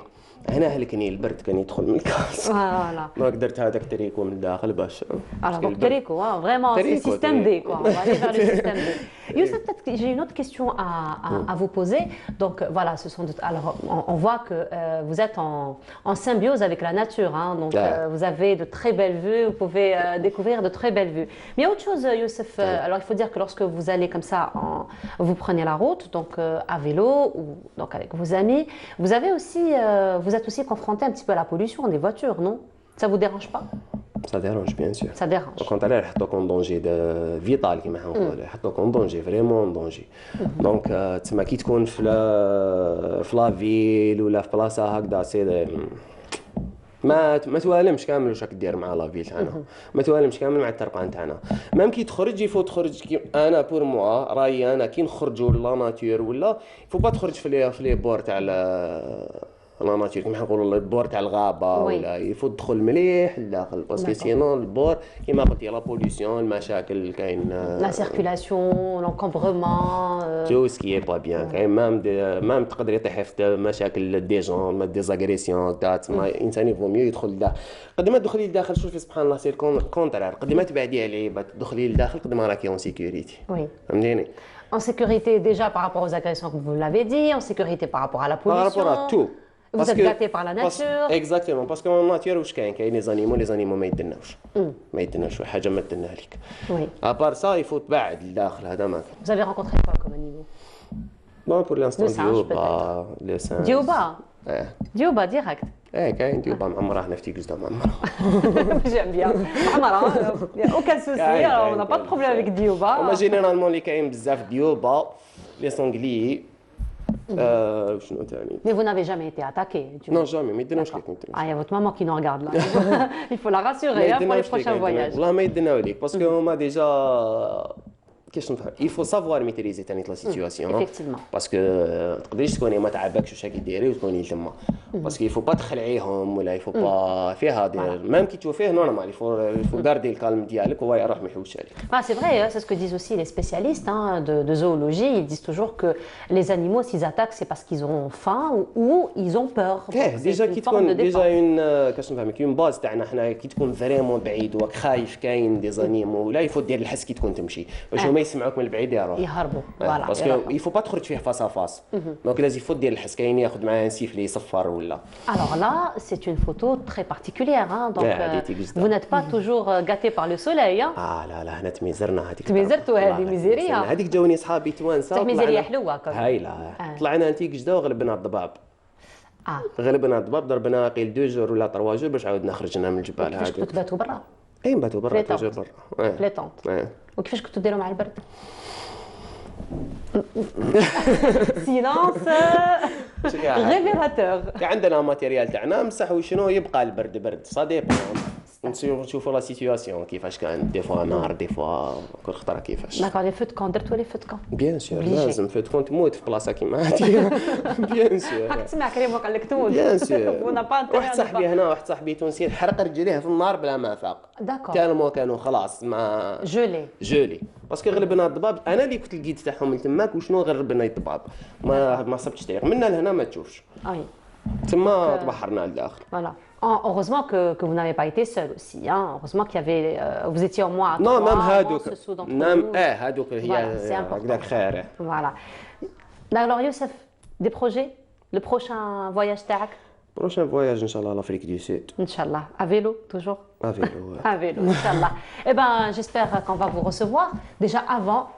هنا هلكني البرد كان يدخل من الكاس. Voilà. ما قدرت هذاك تريكو من الداخل باش. Alors donc Térico, hein, vraiment c'est système D quoi. On va aller vers le système D. Youssef, peut-être j'ai une autre question à vous poser. Donc voilà, alors on voit que vous êtes en symbiose avec la nature. Hein, donc vous avez de très belles vues, vous pouvez découvrir de très belles vues. Mais il y a autre chose, Youssef. Alors il faut dire que lorsque vous allez comme ça, vous prenez la route, donc à vélo ou donc avec vos amis, vous êtes aussi confronté un petit peu à la pollution des voitures, non? Ça vous dérange pas? Ça dérange bien sûr. Ça dérange. Au contraire, يحطوك en danger de vital كما نقولوا يحطوك en danger vraiment en danger. Donc تسمى كي تكون في لا فيل ولا في بلاصه هكذا سي ما توالمش كامل واش راك دير مع لا فيل تاعنا ما توالمش كامل مع الترقان تاعنا ميم كي تخرج يفو تخرج كي انا بور موا رايي انا كي نخرجوا لا ناتور ولا يفو با تخرج في لي بور تاع لا ناتور كيما نقولوا البور تاع الغابه ولا يفو تدخل مليح لداخل باسكو سينون البور كيما قلتي لا بوليسيون المشاكل كاين لا سيركيلاسيون لونكومبرومون تو سكي با بيان كاين مام تقدر يطيح في مشاكل دي جون ديزاغريسيون تما الانسان يفو ميو يدخل لداخل قد ما تدخلي لداخل شوفي سبحان الله سي كونترير قد ما تبعدي عليه تدخلي لداخل قد ما راكي اون سيكوريتي فهمتيني en sécurité déjà par rapport aux agressions que vous l'avez dit en sécurité par rapport à la pollution par rapport à tout. Vous êtes gâté par la nature. Exactement, parce qu'en nature واش كاين لي زانيمو ما يدناوش حاجه ما تدناها لك. Oui. À part ça, il faut تبعد لداخل هذا ما كان. Vous avez rencontré quoi comme animal? Bon pour l'instant ديوبا لي سانج. ديوبا. ديوبا direct. كاين ديوبا معمره هنا في تيكزدا معمره. J'aime bien. معمره. Il y a aucun souci, on n'a pas de problème avec ديوبا. وما جينيرالمون اللي كاين بزاف ديوبا لي سونغلي. شنو ثاني؟ Mais vous n'avez jamais été attaqué? Non, jamais, mais يدناوش ليك. Ah, il y a votre maman qui nous regarde là. Il faut la rassurer pour les prochains voyages. والله ما يدناو ليك باسكو هما ديجا كيفاش نفهم il faut savoir maîtriser تاني لا سيتوياسيون باسكو تقدريش تكوني ما تعبكش واش راكي ديري وتكوني تما باسكو il faut pas تخلعيهم ولا il faut pas فيها ميم كي تشوفيه نورمال il faut garder الكالم ديالك وهو يروح ما يحوسش عليك. Ah c'est vrai, c'est ce que disent aussi les spécialistes de zoologie, ils disent toujours que les animaux s'ils attaquent c'est parce qu'ils ont faim ou ils ont peur. ديجا كي تكون ديجا اون كاش نفهمك اون باز تاعنا حنا كي تكون فريمون بعيد وراك خايف كاين دي زانيمو ولا il faut دير الحس كي تكون تمشي باش هما يسمعوك من البعيد يهربوا فوالا باسكو il faut pas تخرج فيه فاس ا فاس دونك لازم يفوت دير الحس كاين ياخذ معاه سيف اللي يصفر ولا. Alors là c'est une photo très particulière donc vous n'êtes pas toujours gâté par le soleil لا هنا تميزرنا هذيك تميزرتوا هذه ميزيريا هذيك جاوني صحابي توانسه ميزيريا حلوه هايله طلعنا تيكزدا وغلبنا الضباب غلبنا الضباب ضربنا قيل 2 جور ولا 3 جور باش عاودنا خرجنا من الجبال هذيك. كيفاش كنتوا تباتوا برا؟ نباتوا برا 3 جور برا في طونط. وكيفاش كنتوا ديروا مع البرد؟ سيلانس ريفيراتور. عندنا ماتيريال تاعنا مسحوا شنو يبقى البرد برد صديق نشوفوا لا سيتوياسيون كيفاش كان دي فوا نهار دي فوا كل خطره كيفاش. داكور لي فوت كون درتوا لي فوت كون بيان سور لازم فوت كون تموت في بلاصه كيما هذه بيان سور. راك تسمع كريم قال لك تموت بيان سور. واحد صاحبي هنا واحد صاحبي تونسي حرق رجليه في النار بلا ما فاق. داكور كانوا خلاص ما جولي باسكو غلبنا الضباب انا اللي كنت الجيد تاعهم من تماك وشنو غلبنا الضباب ما صبتش طريق منا لهنا ما تشوفش تما تبحرنا لداخل. Voilà. Heureusement que vous n'avez pas été seul aussi. Hein. Heureusement qu'il y avait, vous étiez au moins à 3. Non, même هادوك. هادوك هي هكذاك خير. Voilà. Alors Youssef, Des projets? Le prochain voyage تاعك? Prochain voyage, Inch'Allah, en Afrique du Sud. Inch'Allah. À vélo, toujours? À vélo, ouais. À vélo, Inch'Allah. Eh bien, j'espère qu'on va vous recevoir. Déjà avant,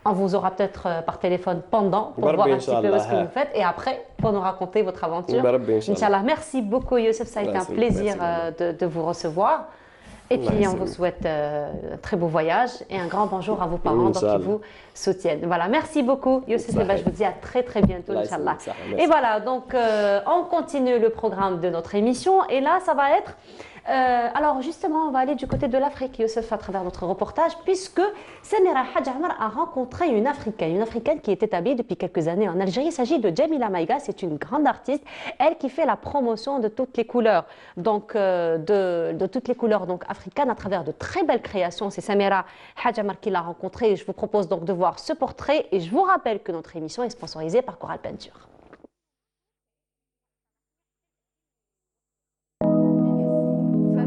on vous aura peut-être par téléphone pendant pour voir un petit peu ce que vous faites et après pour nous raconter votre aventure. Inch'Allah. Merci beaucoup Youssef, ça a été un plaisir de vous recevoir. Et puis on vous souhaite un très beau voyage et un grand bonjour à vos parents qui vous soutiennent. Voilà, merci beaucoup Youssef, je vous dis à très bientôt Inch'Allah. Et voilà, donc on continue le programme de notre émission et là ça va être... alors justement, on va aller du côté de l'Afrique, Youssef, à travers notre reportage, puisque Samira Hadj Amar a rencontré une Africaine qui est établie depuis quelques années en Algérie. Il s'agit de Jamila Maïga, c'est une grande artiste, elle qui fait la promotion de toutes les couleurs, donc de toutes les couleurs donc africaines à travers de très belles créations. C'est Samira Hadj Amar qui l'a rencontrée et je vous propose donc de voir ce portrait et je vous rappelle que notre émission est sponsorisée par Coral Peinture.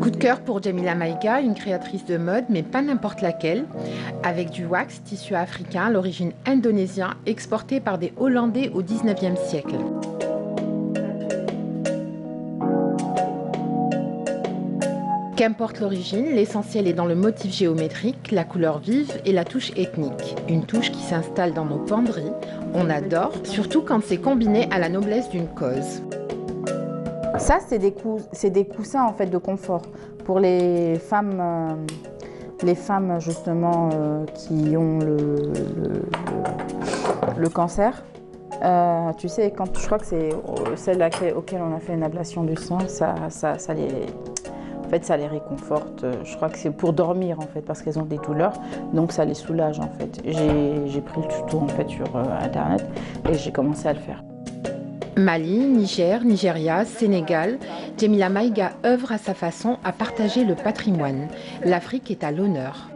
Coup de cœur pour Jamila Maïga, une créatrice de mode, mais pas n'importe laquelle, avec du wax, tissu africain, l'origine indonésienne, exporté par des Hollandais au 19e siècle. Qu'importe l'origine, l'essentiel est dans le motif géométrique, la couleur vive et la touche ethnique. Une touche qui s'installe dans nos penderies. On adore, surtout quand c'est combiné à la noblesse d'une cause. Ça, c'est des coussins en fait de confort pour les femmes justement qui ont le cancer. Tu sais, quand je crois que c'est celle auquel on a fait une ablation du sang, ça les réconforte. Je crois que c'est pour dormir en fait parce qu'elles ont des douleurs, donc ça les soulage en fait. J'ai pris le tuto en fait sur internet et j'ai commencé à le faire. Mali, Niger, Nigeria, Sénégal, Jamila Maïga œuvre à sa façon à partager le patrimoine. L'Afrique est à l'honneur.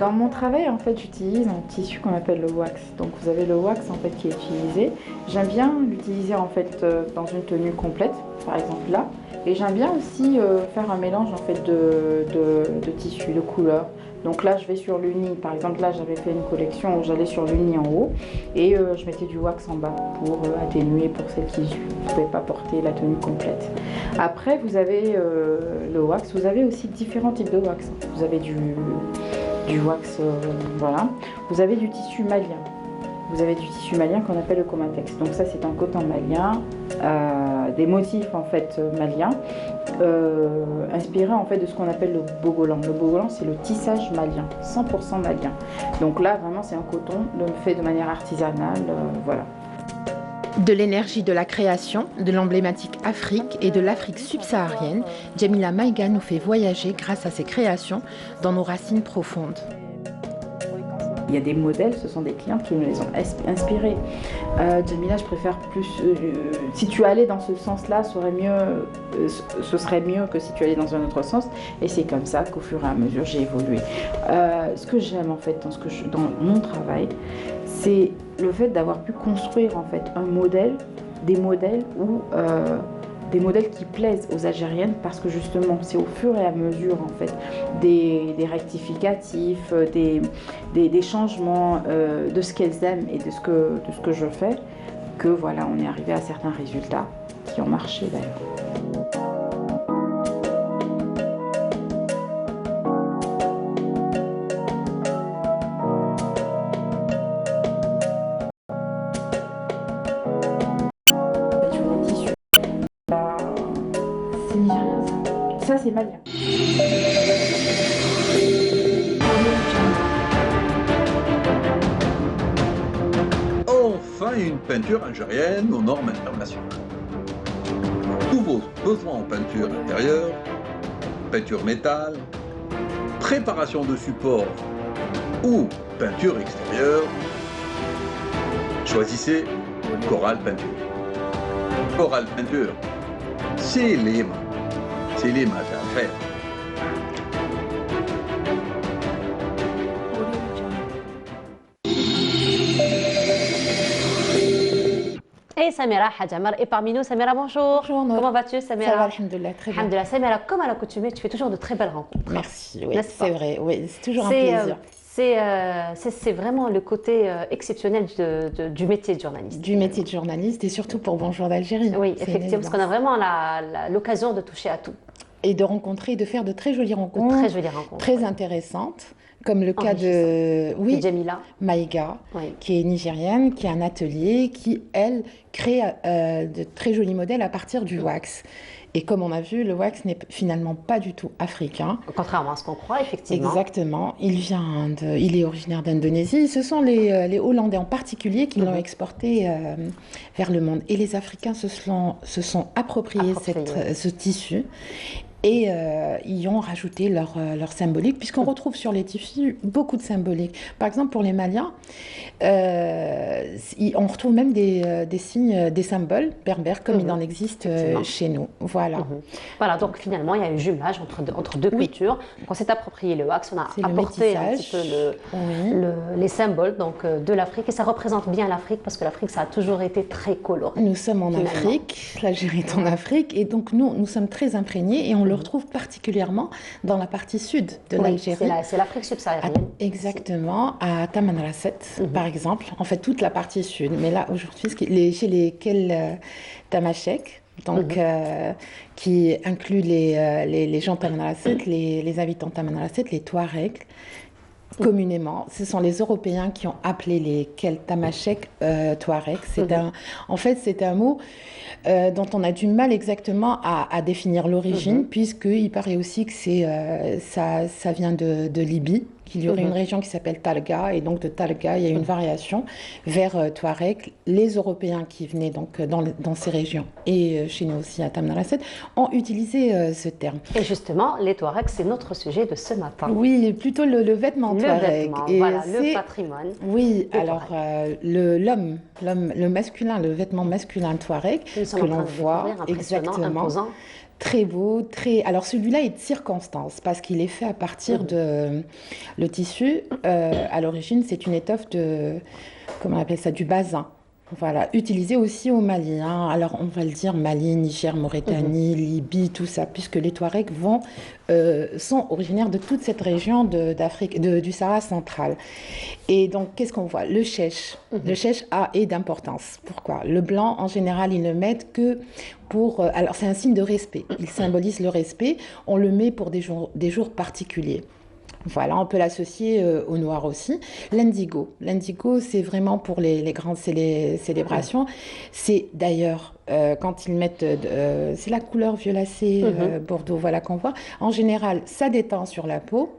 Dans mon travail, en fait, j'utilise un tissu qu'on appelle le wax. Donc, vous avez le wax en fait qui est utilisé. J'aime bien l'utiliser en fait dans une tenue complète, par exemple là. Et j'aime bien aussi faire un mélange en fait de tissus, de couleurs. Donc là, je vais sur l'uni. Par exemple, là, j'avais fait une collection où j'allais sur l'uni en haut et je mettais du wax en bas pour atténuer pour celles qui ne pouvaient pas porter la tenue complète. Après, vous avez le wax. Vous avez aussi différents types de wax. Vous avez du wax, voilà. Vous avez du tissu malien. Vous avez du tissu malien qu'on appelle le comatex. Donc ça, c'est un coton malien, des motifs en fait maliens, inspirés en fait de ce qu'on appelle le bogolan. Le bogolan, c'est le tissage malien, 100% malien. Donc là, vraiment, c'est un coton fait de manière artisanale, voilà. De l'énergie de la création, de l'emblématique Afrique et de l'Afrique subsaharienne, Jamila Maïga nous fait voyager grâce à ses créations dans nos racines profondes. Il y a des modèles, ce sont des clientes qui nous les ont inspirés. Jamila, je préfère plus... si tu allais dans ce sens-là, ce serait mieux que si tu allais dans un autre sens. Et c'est comme ça qu'au fur et à mesure, j'ai évolué. Ce que j'aime en fait dans mon travail, c'est le fait d'avoir pu construire en fait des modèles qui plaisent aux Algériennes parce que justement c'est au fur et à mesure en fait des rectificatifs, des changements de ce qu'elles aiment et de ce que je fais que voilà on est arrivé à certains résultats qui ont marché d'ailleurs. Ça, c'est malien. Enfin, une peinture algérienne aux normes internationales. Tous vos besoins en peinture intérieure, peinture métal, préparation de support ou peinture extérieure, choisissez Coral Peinture. Coral Peinture, c'est les mains. C'est les maths à faire. Et Samira Hadj Amar est parmi nous. Samira, bonjour. Bonjour. Comment vas-tu, Samira? Ça va, alhamdoulilah, très bien. Alhamdoulilah. Samira, comme à l'accoutumée, tu fais toujours de très belles rencontres. Merci, oui, c'est vrai. Oui, c'est toujours un plaisir. c'est vraiment le côté exceptionnel du métier de journaliste. Du métier de journaliste et surtout pour Bonjour d'Algérie. Oui, effectivement, parce qu'on a vraiment l'occasion de toucher à tout. Et de rencontrer, de faire de très jolies rencontres. Très jolies rencontres. Très intéressantes. Comme le cas de Jamila Maïga, qui est nigérienne, qui a un atelier, qui, elle, crée de très jolis modèles à partir du wax. Et comme on a vu, le wax n'est finalement pas du tout africain. Contrairement à ce qu'on croit, effectivement. Exactement. Il est originaire d'Indonésie. Ce sont les Hollandais en particulier qui l'ont exporté vers le monde. Et les Africains se sont appropriés ce tissu. Et ils ont rajouté leur symbolique, puisqu'on retrouve sur les tissus beaucoup de symboliques. Par exemple, pour les Maliens, on retrouve même des signes, des symboles berbères, comme il en existe chez nous. Voilà. Voilà, donc finalement, il y a un jumelage entre deux cultures. Donc on s'est approprié le wax, on a apporté un petit peu les symboles de l'Afrique. Et ça représente bien l'Afrique, parce que l'Afrique, ça a toujours été très coloré. Nous sommes en Afrique, l'Algérie est en Afrique, et donc nous sommes très imprégnés, et on le retrouve particulièrement dans la partie sud de l'Algérie. C'est l'Afrique subsaharienne. Exactement, à Tamanrasset, par exemple. En fait, toute la partie sud. Mais là, aujourd'hui, chez les Tamashek, donc, qui inclut les gens Tamanrasset, les habitants Tamanrasset, les Touaregs, communément, ce sont les Européens qui ont appelé les Tamashek Touaregs. En fait, c'est un mot dont on a du mal exactement à définir l'origine, puisqu'il paraît aussi que ça vient de Libye, qu'il y aurait une région qui s'appelle Talga, et donc de Talga, il y a une variation vers Touareg. Les Européens qui venaient donc dans ces régions, et chez nous aussi à Tamanrasset, ont utilisé ce terme. Et justement, les Touaregs, c'est notre sujet de ce matin. Oui, plutôt le vêtement Touareg. Voilà, le patrimoine. Oui, alors le masculin, le vêtement masculin Touareg, que l'on voit exactement. Imposant. Très beau, alors celui-là est de circonstance parce qu'il est fait à partir de le tissu. À l'origine, c'est une étoffe comment on appelle ça, du basin. Voilà, utilisé aussi au Mali. Hein. Alors, on va le dire Mali, Niger, Mauritanie, Libye, tout ça, puisque les Touaregs sont originaires de toute cette région d'Afrique, du Sahara central. Et donc, qu'est-ce qu'on voit? Le chèche. Le chèche est d'importance. Pourquoi? Le blanc, en général, ils ne le mettent que pour... alors, c'est un signe de respect. Il symbolise le respect. On le met pour des jours particuliers. Voilà, on peut l'associer au noir aussi. L'indigo. L'indigo, c'est vraiment pour les grandes célébrations. C'est d'ailleurs, quand ils mettent... c'est la couleur violacée, bordeaux, voilà qu'on voit. En général, ça détend sur la peau.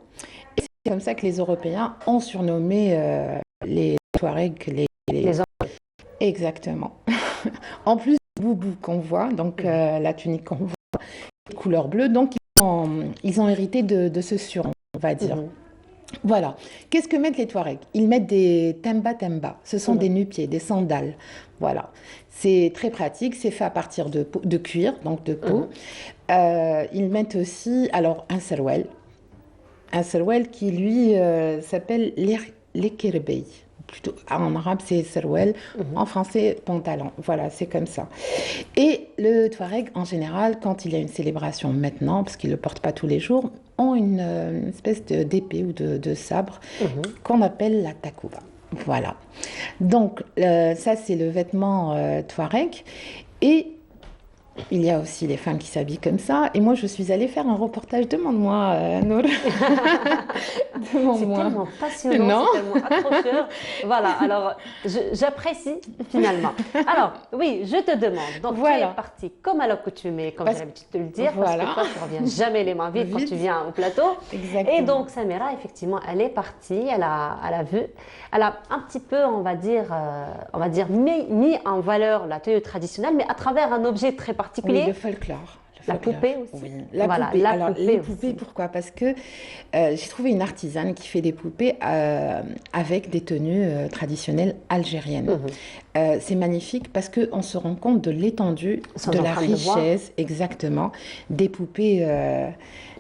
Et c'est comme ça que les Européens ont surnommé les Touaregs les hommes. Exactement. En plus, le boubou qu'on voit, donc la tunique qu'on voit, couleur bleue, donc ils ont hérité de ce surnom, on va dire. Voilà. Qu'est-ce que mettent les Touaregs? Ils mettent des temba. Ce sont des nu-pieds, des sandales. Voilà. C'est très pratique. C'est fait à partir de cuir, donc de peau. Ils mettent aussi, alors, un sarouel. Un sarouel qui, lui, s'appelle l'ekerbey. Plutôt, en arabe, c'est sarouel. En français, pantalon. Voilà, c'est comme ça. Et le Touareg, en général, quand il y a une célébration maintenant, parce qu'ils ne le portent pas tous les jours, ont une espèce d'épée ou de sabre qu'on appelle la takouba. Voilà. Donc, ça, c'est le vêtement Touareg. Et il y a aussi les femmes qui s'habillent comme ça. Et moi, je suis allée faire un reportage. Demande-moi, Nour. Demande-moi. C'est tellement passionnant, c'est tellement accrocheur. Voilà, alors j'apprécie finalement. Alors, oui, je te demande. Donc, tu es partie comme à l'accoutumée, comme j'ai l'habitude de le dire, parce que toi, tu ne reviens jamais les mains vides quand tu viens au plateau. Exactement. Et donc, Samira, effectivement, elle est partie, elle a un petit peu, on va dire mis en valeur la tenue traditionnelle, mais à travers un objet très particulier. Oui, le folklore. La poupée aussi. Oui, la poupée. Alors, les poupées, pourquoi? Parce que j'ai trouvé une artisane qui fait des poupées avec des tenues traditionnelles algériennes. C'est magnifique parce qu'on se rend compte de l'étendue, de la richesse, exactement, des poupées,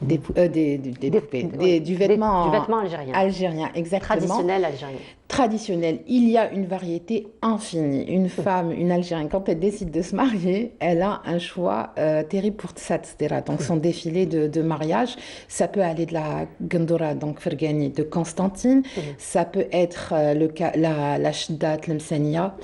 du vêtement algérien, exactement. Traditionnel algérien. Traditionnel. Il y a une variété infinie. Une femme, une Algérienne, quand elle décide de se marier, elle a un choix terrible pour donc son défilé de mariage. Ça peut aller de la Gandora, donc Fergani, de Constantine. Ça peut être la Shiddat Lemsania,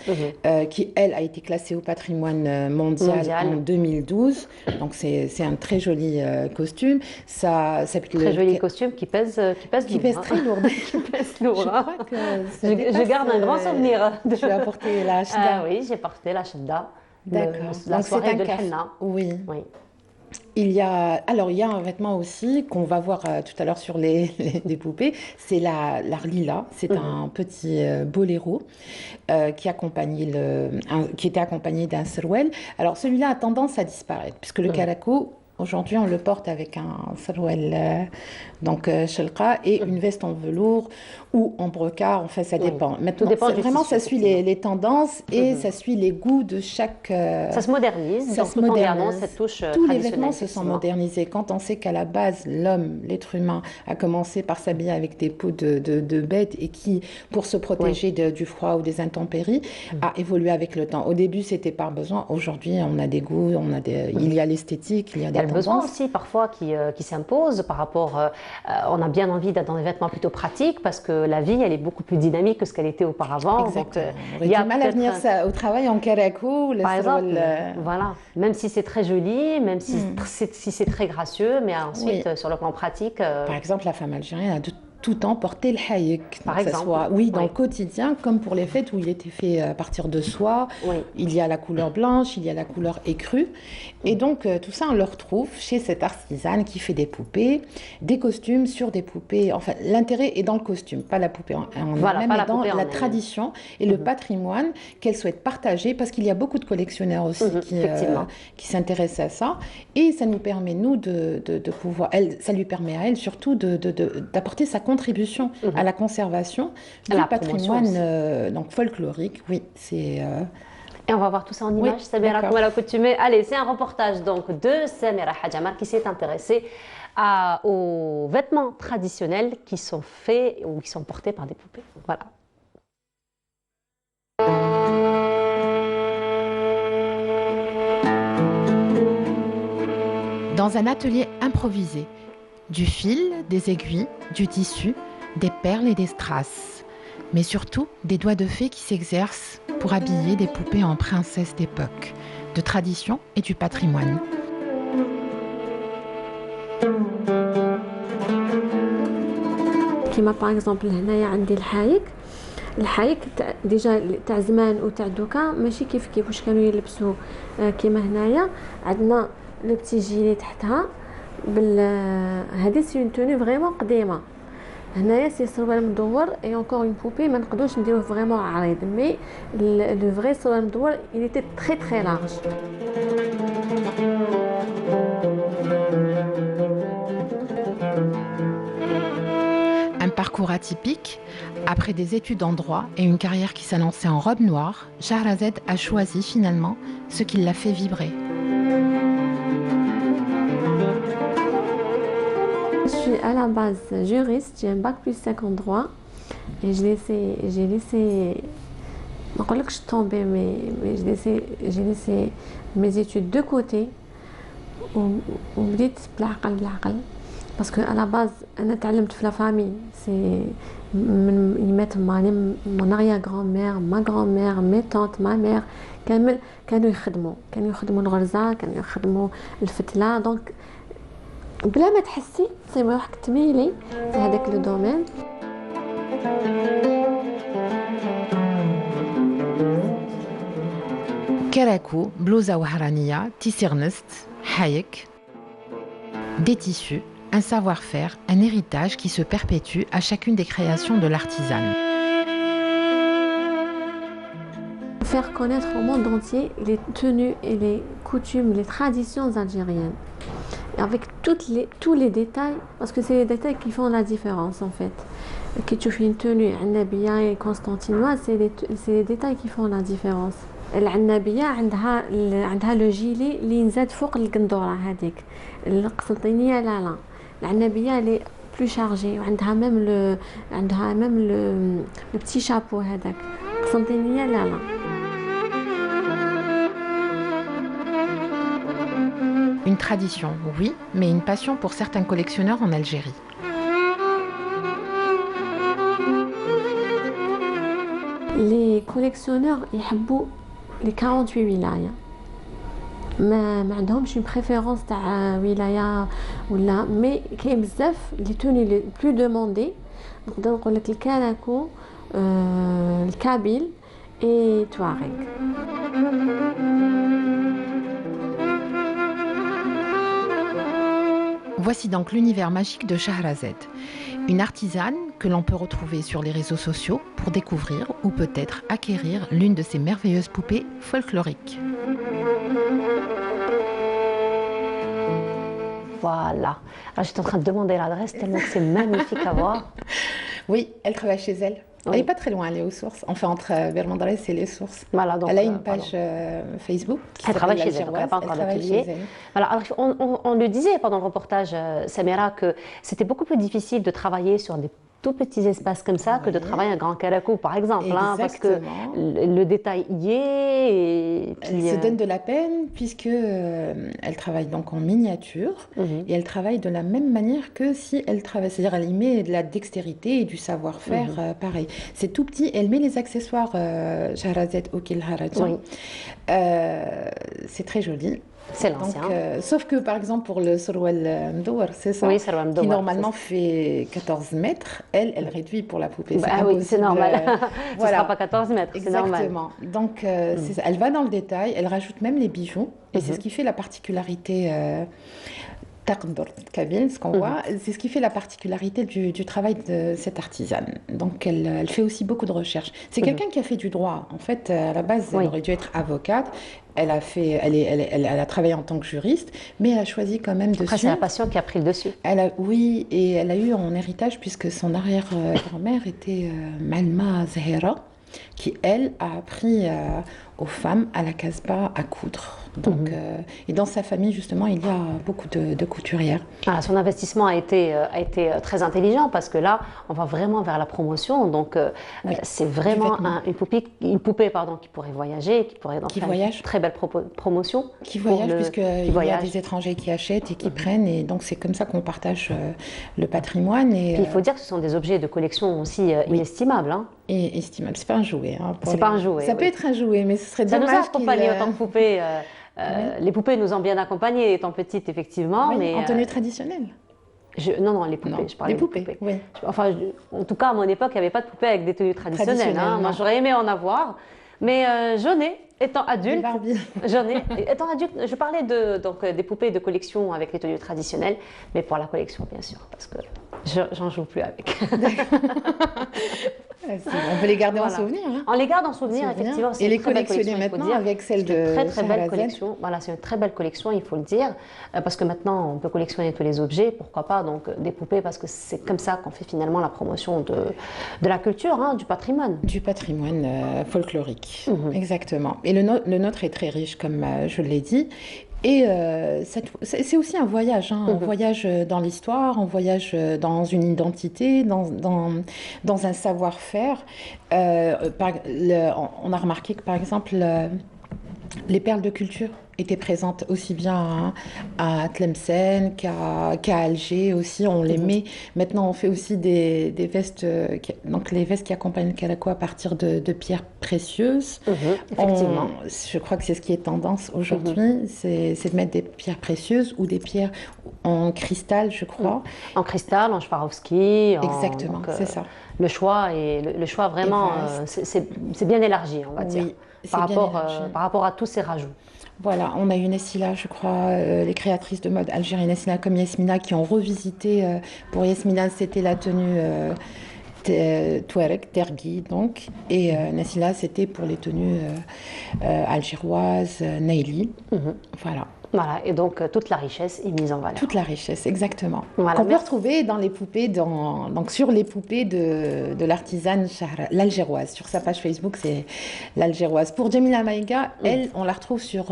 qui, elle, a été classée au patrimoine mondial en 2012. Donc, c'est un très joli costume. Ça peut très joli costume qui pèse très lourd. Qui pèse lourd. Je garde un grand souvenir. Tu as porté la Shidda. Ah oui, j'ai porté la Shidda. D'accord. La soirée de l'Henna. Oui. Il y a un vêtement aussi qu'on va voir tout à l'heure sur les poupées, c'est la lila, c'est un petit boléro qui était accompagné d'un serouel. Alors celui-là a tendance à disparaître puisque le caraco, aujourd'hui on le porte avec un serouel donc shelqa et une veste en velours ou en brocart, enfin ça dépend. Maintenant, vraiment ça suit les tendances et ça suit les goûts de chaque... ça se modernise, ça tout en gardant cette touche Tous traditionnelle. les vêtements se sont modernisés. Quand on sait qu'à la base, l'homme, l'être humain, a commencé par s'habiller avec des peaux de bêtes et qui, pour se protéger du froid ou des intempéries, a évolué avec le temps. Au début, c'était par besoin. Aujourd'hui, on a des goûts, il y a l'esthétique, il y a des tendances. Il y a le besoin aussi parfois qui s'impose par rapport... on a bien envie d'être dans des vêtements plutôt pratiques parce que la vie, elle est beaucoup plus dynamique que ce qu'elle était auparavant. Exactement. Il y a mal à venir au travail en caraco. Par exemple, voilà. Même si c'est très joli, même si c'est très gracieux, mais ensuite, sur le plan pratique... Par exemple, la femme algérienne a tout le temps porter le haïk. Par exemple. Dans le quotidien, comme pour les fêtes où il était fait à partir de soie. Il y a la couleur blanche, il y a la couleur écrue. Et donc, tout ça, on le retrouve chez cette artisane qui fait des poupées, des costumes sur des poupées. Enfin, l'intérêt est dans le costume, pas la poupée en elle-même, mais dans la tradition et le patrimoine qu'elle souhaite partager, parce qu'il y a beaucoup de collectionneurs aussi qui s'intéressent à ça. Et ça nous permet, nous, de pouvoir... ça lui permet à elle, surtout, d'apporter sa contribution à la conservation du patrimoine donc folklorique. Oui, c'est... Et on va voir tout ça en images. Samira, comme à l'accoutumée. Allez, c'est un reportage donc de Samira Hadjamar qui s'est intéressée aux vêtements traditionnels qui sont faits ou qui sont portés par des poupées. Voilà. Dans un atelier improvisé, du fil, des aiguilles, du tissu, des perles et des strass, mais surtout des doigts de fée qui s'exercent pour habiller des poupées en princesses d'époque, de tradition et du patrimoine. كما par exemple هنايا عندي الحايك ديجا تاع زمان وتاع دوكا ماشي كيف واش كانوا يلبسوا كيما هنايا عندنا لو بتي جيلي تحتها هذه سي اون توني فريمون قديمه. هنايا سي سروال مدور اي اونكور اون بوبي ما نقدروش نديروه فريمون عريض مي لو فري سروال مدور il était très très large. Un parcours atypique. Après des études en droit et une carrière qui s'annonçait en robe noire, Shahrazad a choisi finalement ce qui l'a fait vibrer. Je suis à la base juriste, j'ai un bac plus 5 en droit et j'ai laissé tomber, mais j'ai laissé mes études de côté وبديت بالعقل parce que à la base أنا تعلمت في la famille, c'est من mon arrière-grand-mère, ma grand-mère, mes tantes, ma mère كانوا يخدموا الغرزة, كانوا يخدموا الفتلة, donc بلا ما تحسي تصيبي روحك تميلي في هذاك لو دومين. Karakou, blousa waharania, tissernest, hayek, des tissus, un savoir-faire, un héritage qui se perpétue à chacune des créations de l'artisane. Faire connaître au monde entier les tenues et les coutumes, les traditions algériennes. Avec tous les détails, parce que c'est les détails qui font la différence en fait. Quand tu fais une tenue annabia et constantinoise, c'est les détails qui font la différence. العنابية عندها لو جيلي اللي ينزاد فوق القندورة هذيك. القسنطينية لا العنابية اللي بلو شارجي وعندها ميم لو بتي شابو هذاك. القسنطينية لا Une tradition, oui, mais une passion pour certains collectionneurs en Algérie. Les collectionneurs يحبوا les 48 ولاية ما عندهمش une préférence تاع ولاية ولا mais كاين بزاف les tenues les plus demandées نقدر نقول لك الكالاكو الكابيل et Touareg. Voici donc l'univers magique de Shahrazed, une artisane que l'on peut retrouver sur les réseaux sociaux pour découvrir ou peut-être acquérir l'une de ces merveilleuses poupées folkloriques. Voilà. Alors, j'étais en train de demander l'adresse tellement que c'est magnifique à voir. Oui, elle travaille chez elle. Oui. Elle n'est pas très loin, elle est aux sources. Enfin, entre Bermandres et les sources. Voilà, donc, elle a une page Facebook. Elle travaille chez elle, donc elle n'a pas encore d'atelier. Voilà, alors on le disait pendant le reportage, Samira, que c'était beaucoup plus difficile de travailler sur des tout petits espaces comme ça que de travailler un grand caraco, par exemple. Hein, parce que le détail y est. Et puis, elle se donne de la peine puisque elle travaille donc en miniature et elle travaille de la même manière que si elle travaille. C'est-à-dire elle y met de la dextérité et du savoir-faire pareil. C'est tout petit. Elle met les accessoires Shahrazed Okil Harajan. C'est très joli. C'est l'ancien. Sauf que par exemple pour le Sarwal Mdouar, c'est ça, oui, Sarwal Mdouar, qui normalement fait 14 mètres, elle réduit pour la poupée. Bah, oui, c'est normal. Ce ne sera pas 14 mètres, c'est normal. Exactement. Donc elle va dans le détail, elle rajoute même les bijoux, et c'est ce qui fait la particularité. Ce qu'on voit, c'est ce qui fait la particularité du travail de cette artisane. Donc elle fait aussi beaucoup de recherches. C'est quelqu'un qui a fait du droit. En fait, à la base, elle aurait dû être avocate. Elle a travaillé en tant que juriste, mais elle a choisi quand même de suivre. C'est la passion qui a pris le dessus. Oui, et elle a eu en héritage, puisque son arrière-grand-mère était Malma Zahera, qui, elle, a appris aux femmes à la Casbah à coudre. Donc, et dans sa famille, justement, il y a beaucoup de couturières. Ah, son investissement a été très intelligent parce que là, on va vraiment vers la promotion. Donc, c'est vraiment une poupée qui pourrait voyager, qui pourrait faire une très belle promotion. Qui voyage, puisqu'il y a des étrangers qui achètent et qui prennent. Et donc, c'est comme ça qu'on partage le patrimoine. Et, il faut dire que ce sont des objets de collection aussi inestimables. Hein. Et estimable. C'est pas un jouet. Hein, c'est pas un jouet. Ça peut être un jouet, mais ce serait dommage. Ça nous a accompagnés en tant que poupée. Les poupées nous ont bien accompagnés étant petites, effectivement. Oui, mais, en tenue traditionnelle. Non, les poupées. Je parlais des poupées. Oui. Enfin, en tout cas, à mon époque, il n'y avait pas de poupées avec des tenues traditionnelles. Hein. Moi, j'aurais aimé en avoir. Mais j'en ai, étant adulte, je parlais des poupées de collection avec les tenues traditionnelles, mais pour la collection, bien sûr, parce que j'en joue plus avec. On peut les garder en souvenir. Hein. On les garde en souvenir, effectivement. Et les collectionner maintenant avec celle de très belle collection. Voilà, c'est une très belle collection, il faut le dire, parce que maintenant on peut collectionner tous les objets, pourquoi pas donc des poupées, parce que c'est comme ça qu'on fait finalement la promotion de la culture, hein, du patrimoine. Du patrimoine folklorique, exactement. Et le nôtre est très riche, comme je l'ai dit. Et c'est aussi un voyage, un voyage dans l'histoire, un voyage dans une identité, dans un savoir-faire. On a remarqué que, par exemple, les perles de culture étaient présentes aussi bien à Tlemcen qu'à Alger aussi. On les met. Maintenant, on fait aussi des vestes, donc les vestes qui accompagnent le calaco à partir de pierres précieuses. Effectivement. Je crois que c'est ce qui est tendance aujourd'hui, c'est de mettre des pierres précieuses ou des pierres en cristal, je crois. En cristal, en Swarovski. Exactement, c'est ça. Le choix vraiment, c'est bien élargi, on va dire, par rapport à tous ces rajouts. Voilà, on a eu Nessila, je crois, les créatrices de mode algériennes, Nessila comme Yasmina, qui ont revisité, pour Yasmina, c'était la tenue Touareg, Tergui, donc, et Nessila, c'était pour les tenues algéroises, Naili. Voilà, et donc toute la richesse est mise en valeur. Toute la richesse, exactement. Voilà, qu'on peut retrouver dans les poupées, donc sur les poupées de l'artisane l'Algéroise. Sur sa page Facebook, c'est l'Algéroise. Pour Jamila Maïga, elle, on la retrouve sur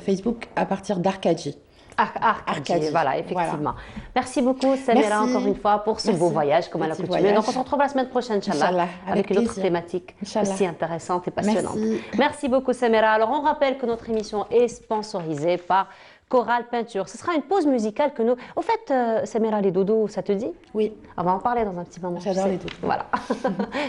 Facebook à partir d'Arkadji. Arcadie, voilà, effectivement. Voilà. Merci beaucoup, Samira, encore une fois, pour ce beau voyage, comme à l'accoutumée. Donc, on se retrouve la semaine prochaine, Inch'Allah, avec une autre thématique aussi intéressante et passionnante. Merci beaucoup, Samira. Alors, on rappelle que notre émission est sponsorisée par chorale, peinture. Ce sera une pause musicale que nous... Au fait, Samira, les doudous, ça te dit? Oui. On va en parler dans un petit moment. J'adore les doudous. Voilà.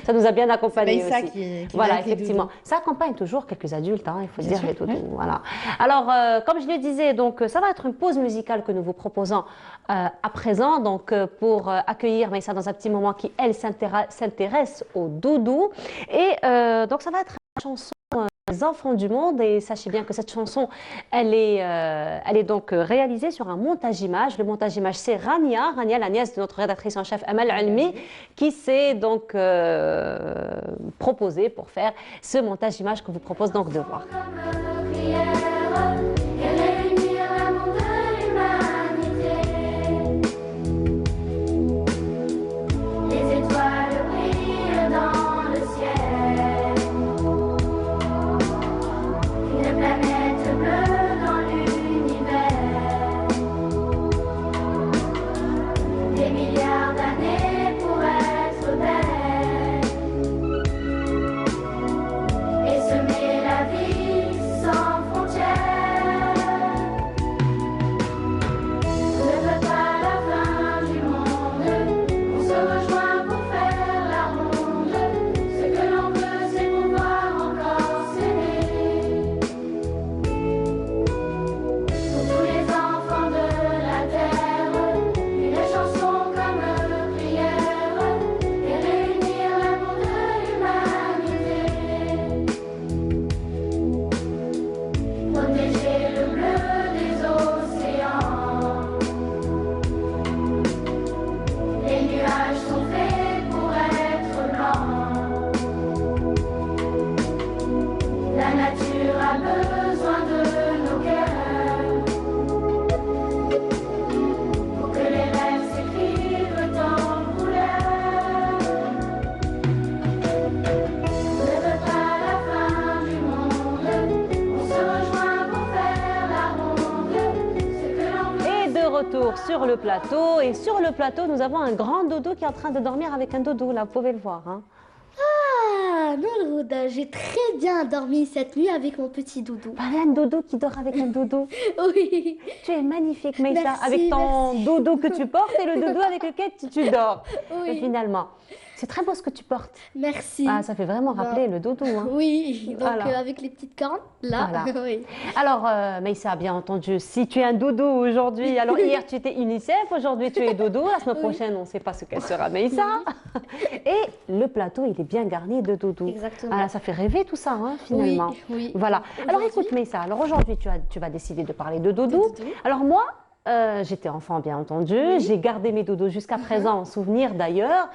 Ça nous a bien accompagnés C'est aussi. qui Voilà, met les effectivement. doudous. Ça accompagne toujours quelques adultes, hein, il faut se Bien dire, sûr, les doudous. oui. Voilà. Alors, comme je le disais, donc, ça va être une pause musicale que nous vous proposons à présent, donc, pour accueillir Maïssa dans un petit moment qui, elle, s'intéresse aux doudous. Et donc, ça va être une chanson des enfants du monde, et sachez bien que cette chanson, elle est donc réalisée sur un montage image. Le montage image, c'est Rania, la nièce de notre rédactrice en chef Amal Almi, qui s'est donc proposée pour faire ce montage image qu'on vous propose donc de voir. Sur le plateau, et sur le plateau nous avons un grand dodo qui est en train de dormir avec un dodo, là vous pouvez le voir, hein. Ah non Rouda, j'ai très bien dormi cette nuit avec mon petit doudou. Bah, un dodo qui dort avec un dodo. Oui. Tu es magnifique Maïssa, Merci, avec ton merci. dodo que tu portes et le dodo avec lequel tu dors. Oui. Finalement, c'est très beau ce que tu portes. Merci. Ah, ça fait vraiment rappeler le dodo, hein. Oui, donc Voilà. avec les petites cornes, là, Voilà. oui. Alors, Maïssa, bien entendu, si tu es un dodo aujourd'hui, alors hier tu étais UNICEF, aujourd'hui tu es dodo, la semaine prochaine on ne sait pas ce qu'elle sera, Maïssa. Et le plateau, il est bien garni de dodo. Exactement. Ah, ça fait rêver tout ça, hein, finalement. Oui, oui. Voilà. Alors écoute, Maïssa, alors aujourd'hui tu vas décider de parler de dodo. Alors moi, j'étais enfant, bien entendu, j'ai gardé mes dodos jusqu'à présent, en souvenir d'ailleurs.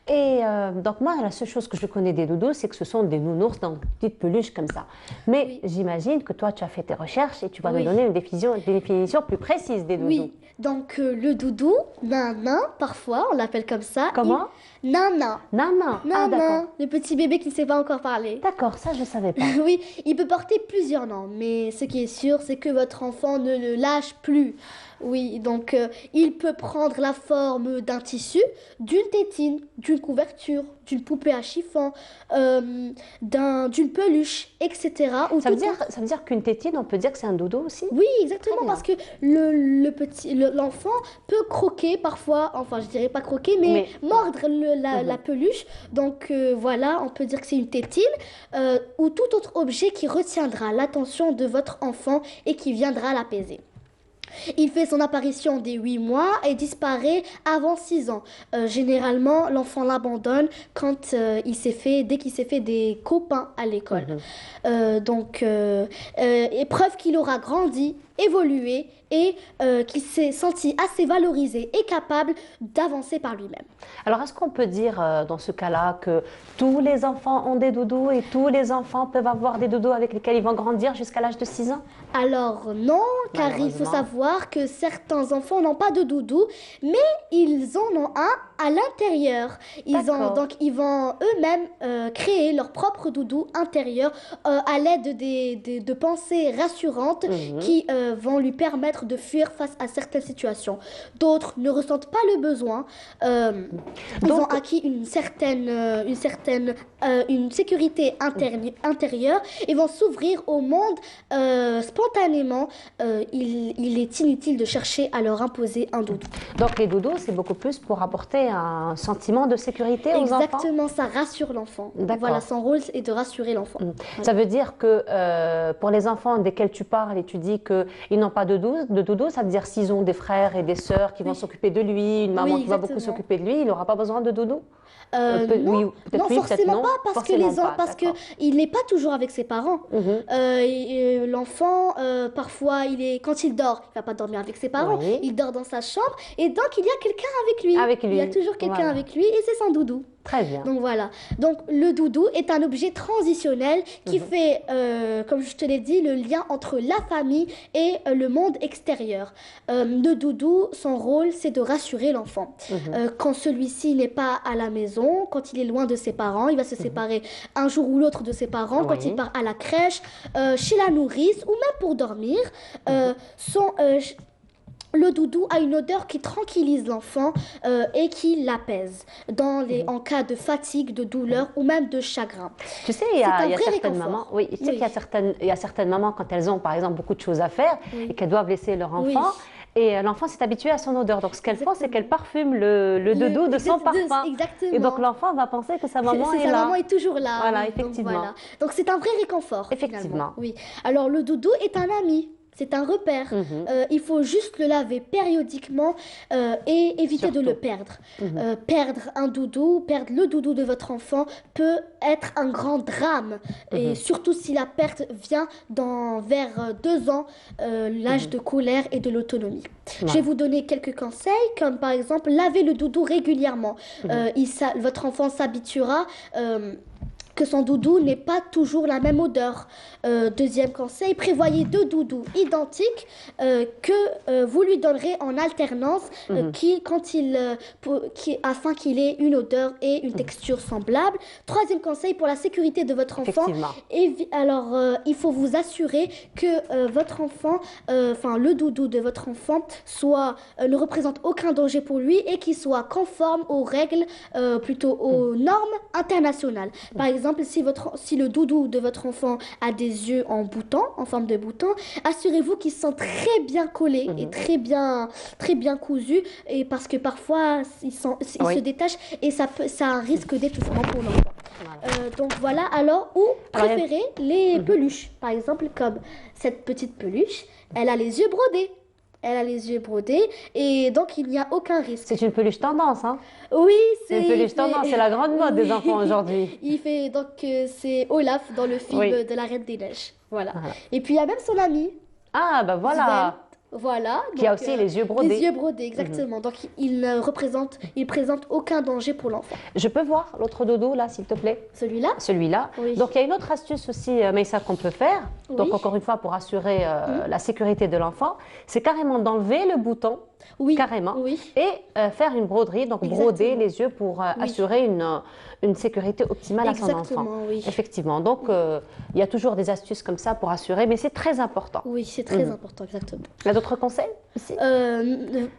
Et donc moi, la seule chose que je connais des dodos, c'est que ce sont des nounours dans une petite peluche comme ça. Mais j'imagine que toi, tu as fait tes recherches et tu vas nous donner une définition plus précise des doudous. Oui, donc le doudou, nana, parfois, on l'appelle comme ça. Comment? Nana. Nana. Ah, d'accord. Le petit bébé qui ne sait pas encore parler. D'accord, ça je ne savais pas. Oui, il peut porter plusieurs noms, mais ce qui est sûr, c'est que votre enfant ne le lâche plus. Oui, donc il peut prendre la forme d'un tissu, d'une tétine, d'une couverture, d'une poupée à chiffon, d'une peluche, etc. Ça veut dire qu'une tétine, on peut dire que c'est un dodo aussi? Oui, exactement, parce que l'enfant peut croquer parfois, enfin je dirais pas croquer, mais mordre la peluche. Donc voilà, on peut dire que c'est une tétine ou tout autre objet qui retiendra l'attention de votre enfant et qui viendra l'apaiser. Il fait son apparition dès 8 mois et disparaît avant 6 ans. Généralement, l'enfant l'abandonne dès qu'il s'est fait des copains à l'école. Preuve qu'il aura grandi, évolué et qu'il s'est senti assez valorisé et capable d'avancer par lui-même. Alors, est-ce qu'on peut dire dans ce cas-là que tous les enfants ont des doudous et tous les enfants peuvent avoir des doudous avec lesquels ils vont grandir jusqu'à l'âge de 6 ans? Alors non, car il faut savoir savoir que certains enfants n'ont pas de doudou, mais ils en ont un à l'intérieur. Donc ils vont eux-mêmes créer leur propre doudou intérieur à l'aide de pensées rassurantes qui vont lui permettre de fuir face à certaines situations. D'autres ne ressentent pas le besoin. Ils ont acquis une sécurité intérieure et vont s'ouvrir au monde spontanément. Il est inutile de chercher à leur imposer un doudou. Donc les doudous, c'est beaucoup plus pour apporter un sentiment de sécurité aux enfants. Exactement, ça rassure l'enfant. Voilà, son rôle est de rassurer l'enfant. Ça veut dire que pour les enfants desquels tu parles et tu dis qu'ils n'ont pas de doudou, ça veut dire s'ils ont des frères et des sœurs qui vont s'occuper de lui, une maman qui va beaucoup s'occuper de lui, il n'aura pas besoin de doudou? Non, forcément pas, parce qu'il n'est pas toujours avec ses parents. L'enfant, parfois, quand il dort, il ne va pas dormir avec ses parents, il dort dans sa chambre, et donc il y a quelqu'un avec lui. Il y a toujours quelqu'un avec lui, et c'est son doudou. Très bien. Donc voilà. Donc le doudou est un objet transitionnel qui fait, comme je te l'ai dit, le lien entre la famille et le monde extérieur. Le doudou, son rôle, c'est de rassurer l'enfant. Quand celui-ci n'est pas à la maison, quand il est loin de ses parents, il va se séparer un jour ou l'autre de ses parents, quand il part à la crèche, chez la nourrice ou même pour dormir. Le doudou a une odeur qui tranquillise l'enfant et qui l'apaise en cas de fatigue, de douleur ou même de chagrin. Tu sais, il y a certaines mamans, qu'il y a certaines mamans quand elles ont par exemple beaucoup de choses à faire et qu'elles doivent laisser leur enfant. Et l'enfant s'est habitué à son odeur. Donc, ce qu'elles font, c'est qu'elles parfument le doudou de son parfum. Exactement. Et donc, l'enfant va penser que sa maman est là. Sa maman est toujours là. Voilà, effectivement. Donc, c'est un vrai réconfort. Effectivement. Oui. Alors, le doudou est un ami. C'est un repère. Il faut juste le laver périodiquement et éviter de le perdre. Perdre un doudou, perdre le doudou de votre enfant peut être un grand drame. Et surtout si la perte vient vers 2 ans, l'âge de colère et de l'autonomie. Je vais vous donner quelques conseils, comme par exemple, laver le doudou régulièrement. Votre enfant s'habituera que son doudou n'est pas toujours la même odeur. Deuxième conseil, prévoyez 2 doudous identiques que vous lui donnerez en alternance afin qu'il ait une odeur et une texture semblable. Troisième conseil, pour la sécurité de votre enfant, il faut vous assurer que votre enfant, le doudou de votre enfant ne représente aucun danger pour lui et qu'il soit conforme aux règles, plutôt aux normes internationales. Par exemple, si le doudou de votre enfant a des yeux en forme de bouton, assurez-vous qu'ils sont très bien collés et très bien cousus, et parce que parfois ils se détachent et ça a un risque d'étouffement pour l'enfant. Donc voilà, préférez les peluches, par exemple comme cette petite peluche, elle a les yeux brodés. Et donc il n'y a aucun risque. C'est une peluche tendance, hein? Oui, c'est une peluche tendance, c'est la grande mode des enfants aujourd'hui. C'est Olaf dans le film de la Reine des Neiges. Voilà. Et puis il y a même son ami. Ah, bah voilà. Voilà. Qui a aussi les yeux brodés. Les yeux brodés, exactement. Donc, il présente aucun danger pour l'enfant. Je peux voir l'autre doudou, là, s'il te plaît? Celui-là? Celui-là. Oui. Donc, il y a une autre astuce aussi, Maïssa, qu'on peut faire. Donc, encore une fois, pour assurer la sécurité de l'enfant, c'est carrément d'enlever le bouton. Carrément. Et faire une broderie, donc broder les yeux pour assurer une sécurité optimale à son enfant. Effectivement. Donc, il y a toujours des astuces comme ça pour assurer, mais c'est très important. Oui, c'est très important, exactement. Il y a d'autres conseils ici?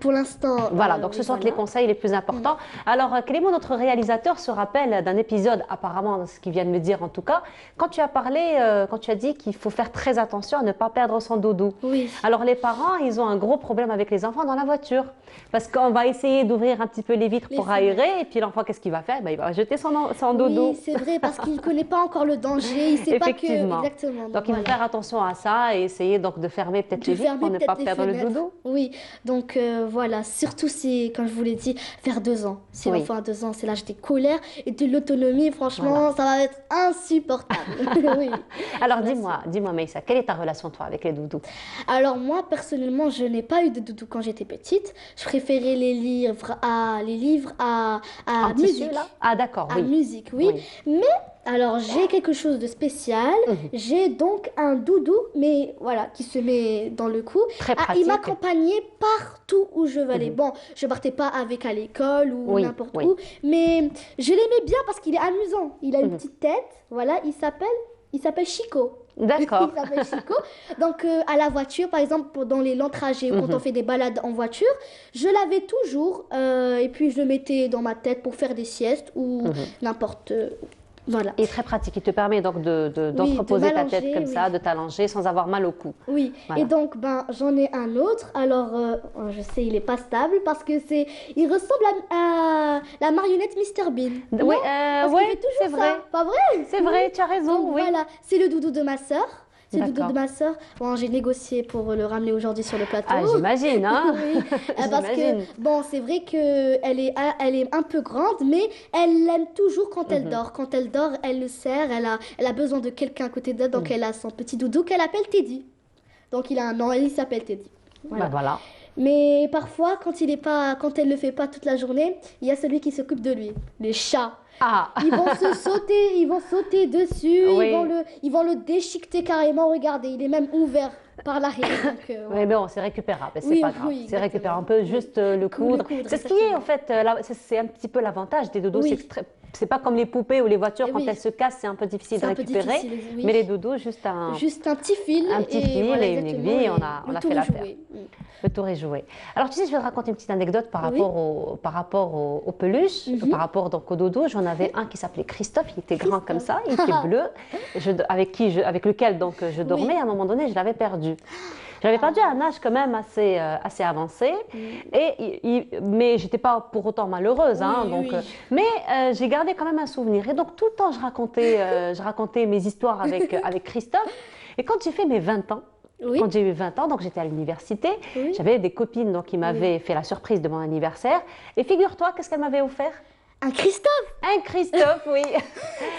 Pour l'instant... Voilà, donc ce sont les conseils les plus importants. Alors, Clément, notre réalisateur, se rappelle d'un épisode, apparemment, ce qu'il vient de me dire en tout cas, quand tu as dit qu'il faut faire très attention à ne pas perdre son doudou. Oui. Alors, les parents, ils ont un gros problème avec les enfants dans la voiture, parce qu'on va essayer d'ouvrir un petit peu les vitres pour aérer, et puis l'enfant, qu'est-ce qu'il va faire? Il va jeter son doudou. Oui, c'est vrai, parce qu'il ne connaît pas encore le danger, il ne sait pas que... Exactement. Donc, il faut faire attention à ça et essayer donc de fermer peut-être les vitres pour ne pas perdre le doudou. Oui, donc voilà, surtout si, comme je vous l'ai dit, vers 2 ans. Si l'enfant a 2 ans, c'est l'âge des colères et de l'autonomie, franchement, ça va être insupportable. Oui. Alors, dis-moi, Maïssa, quelle est ta relation, toi, avec les doudous? Alors, moi, personnellement, je n'ai pas eu de doudou quand j'étais petite. Je préférais les livres à musique. Là? Ah, d'accord, à musique, oui. Mais Alors, j'ai quelque chose de spécial. J'ai donc un doudou, mais voilà, qui se met dans le cou. Très pratique. Il m'accompagnait partout où je vais aller. Bon, je partais pas avec à l'école ou n'importe où, mais je l'aimais bien parce qu'il est amusant. Il a une petite tête, voilà, il s'appelle Chico. D'accord. Il s'appelle Chico. Donc, à la voiture, par exemple, dans les longs trajets, ou quand on fait des balades en voiture, je l'avais toujours et puis je le mettais dans ma tête pour faire des siestes ou n'importe voilà. Et très pratique, il te permet donc d'entreposer ta tête comme ça, de t'allonger sans avoir mal au cou. Oui, voilà. Et donc j'en ai un autre. Alors je sais, il est pas stable parce que il ressemble à la marionnette Mr Bean. Oui, c'est vrai. Pas vrai? C'est vrai, tu as raison. Donc, oui. Voilà, c'est le doudou de ma sœur. C'est le doudou de ma sœur. Bon, j'ai négocié pour le ramener aujourd'hui sur le plateau. Ah, j'imagine, hein. Oui, parce que, bon, c'est vrai qu'elle est un peu grande, mais elle l'aime toujours quand elle dort. Quand elle dort, elle le serre, elle a besoin de quelqu'un à côté d'elle, donc elle a son petit doudou qu'elle appelle Teddy. Donc il a un nom et il s'appelle Teddy. Voilà. Voilà. Mais parfois, quand elle le fait pas toute la journée, il y a celui qui s'occupe de lui, les chats. Ah. Ils vont sauter dessus, ils vont le déchiqueter carrément. Regardez, il est même ouvert par l'arrière. Oui, mais bon, c'est récupérable, c'est pas grave. C'est récupérable, on peut juste le coudre. C'est ce qui est en fait, c'est un petit peu l'avantage des doudous. C'est pas comme les poupées ou les voitures, quand elles se cassent, c'est un peu difficile de récupérer. Mais les doudous, juste un petit fil. Un petit fil et une aiguille, on a fait l'affaire. Le tour est joué. Alors tu sais, je vais te raconter une petite anecdote par rapport aux peluches, par rapport donc aux doudous. J'en avais un qui s'appelait Christophe, il était grand comme ça, il était bleu, avec lequel donc je dormais. À un moment donné, je l'avais perdu. Je l'avais perdu à un âge quand même assez avancé, mais j'étais pas pour autant malheureuse. Mais j'ai gardé quand même un souvenir. Et donc tout le temps, je racontais mes histoires avec Christophe. Et quand j'ai fait mes 20 ans, quand j'ai eu 20 ans, donc j'étais à l'université, j'avais des copines donc, qui m'avaient fait la surprise de mon anniversaire. Et figure-toi, qu'est-ce qu'elles m'avaient offert? Un Christophe? Un Christophe, oui.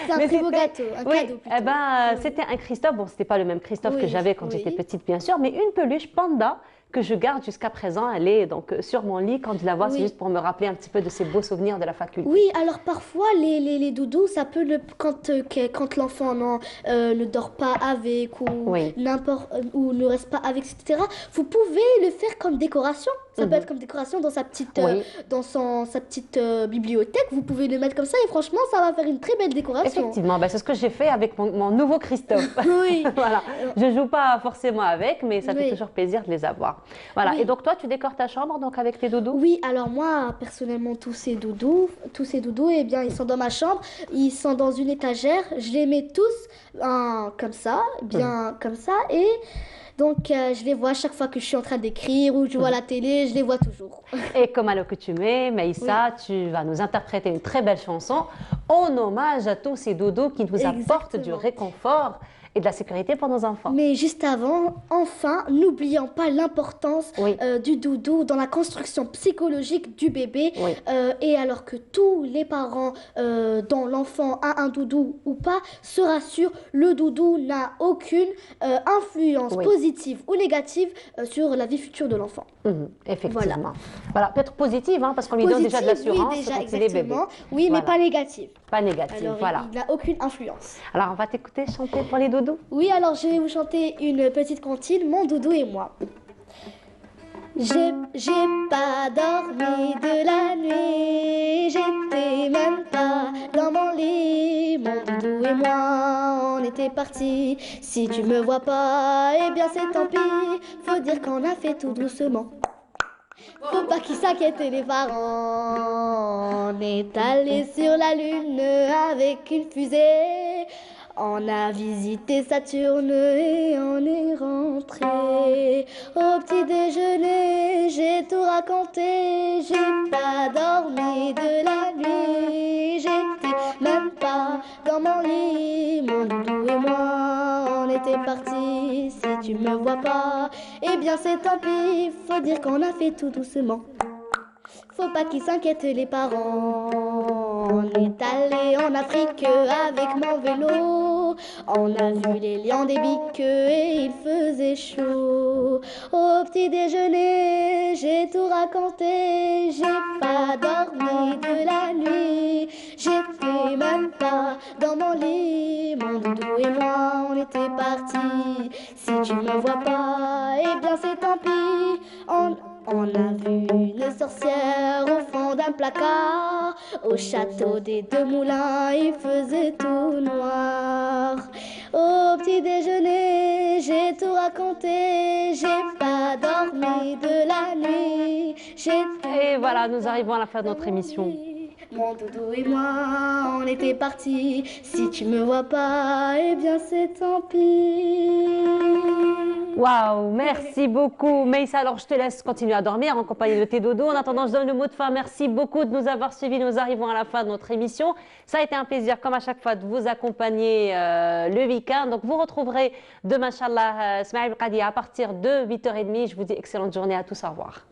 C'est un très beau gâteau, un cadeau plutôt. C'était un Christophe, bon, c'était pas le même Christophe que j'avais quand j'étais petite, bien sûr, mais une peluche panda que je garde jusqu'à présent. Elle est donc sur mon lit. Quand je la vois, c'est juste pour me rappeler un petit peu de ces beaux souvenirs de la faculté. Oui, alors parfois, les doudous, ça peut, quand l'enfant ne dort pas avec ou ne reste pas avec, etc., vous pouvez le faire comme décoration. Ça peut être comme décoration dans sa petite, sa petite bibliothèque. Vous pouvez le mettre comme ça et franchement, ça va faire une très belle décoration. Effectivement, c'est ce que j'ai fait avec mon nouveau Christophe. Oui. Voilà. Je joue pas forcément avec, mais ça fait toujours plaisir de les avoir. Voilà. Et donc toi, tu décores ta chambre donc avec tes doudous? Oui, alors moi, personnellement, tous ces doudous, eh bien, ils sont dans ma chambre. Ils sont dans une étagère. Je les mets tous comme ça, comme ça, et donc je les vois à chaque fois que je suis en train d'écrire ou je vois la télé, je les vois toujours. Et comme à l'accoutumée, Maïssa, tu vas nous interpréter une très belle chanson en hommage à tous ces doudous qui nous apportent du réconfort et de la sécurité pour nos enfants. Mais juste avant, enfin, n'oublions pas l'importance du doudou dans la construction psychologique du bébé. Et alors que tous les parents dont l'enfant a un doudou ou pas se rassurent, le doudou n'a aucune influence positive ou négative sur la vie future de l'enfant. Effectivement. Voilà, peut-être positive, parce qu'on lui donne déjà de l'assurance quand il est bébé. Oui, mais pas négative. Pas négative, alors, voilà. Il n'a aucune influence. Alors, on va t'écouter chanter pour les doudous. Oui, alors je vais vous chanter une petite comptine, Mon doudou et moi. J'ai pas dormi de la nuit, j'étais même pas dans mon lit. Mon doudou et moi, on était partis. Si tu me vois pas, eh bien c'est tant pis. Faut dire qu'on a fait tout doucement. Faut pas qu'ils s'inquiètent les parents. On est allé sur la lune avec une fusée. On a visité Saturne et on est rentré. Au petit déjeuner, j'ai tout raconté. J'ai pas dormi de la nuit. J'étais même pas dans mon lit. Mon doudou et moi, on était partis. Si tu me vois pas, eh bien c'est tant pis. Faut dire qu'on a fait tout doucement. Faut pas qu'ils s'inquiètent les parents. On est allé en Afrique avec mon vélo. On a vu les lions des biques et il faisait chaud. Au petit déjeuner, j'ai tout raconté. J'ai pas dormi de la nuit. j'étais même pas dans mon lit. Mon doudou et moi, on était partis. Si tu me vois pas, eh bien c'est tant pis. On a vu une sorcière au fond d'un placard. Au château des deux moulins, il faisait tout noir. Au petit déjeuner, j'ai tout raconté. J'ai pas dormi de la nuit. Et voilà, nous arrivons à la fin de notre émission. Mon doudou et moi, on était partis. Si tu me vois pas, eh bien c'est tant pis. Waouh, merci beaucoup. Meïssa, alors je te laisse continuer à dormir en compagnie de tes dodos. En attendant, je donne le mot de fin. Merci beaucoup de nous avoir suivis. Nous arrivons à la fin de notre émission. Ça a été un plaisir, comme à chaque fois, de vous accompagner le week-end. Donc, vous retrouverez demain, Inch'Allah, Smaïl Qadi à partir de 8h30. Je vous dis excellente journée à tous. Au revoir.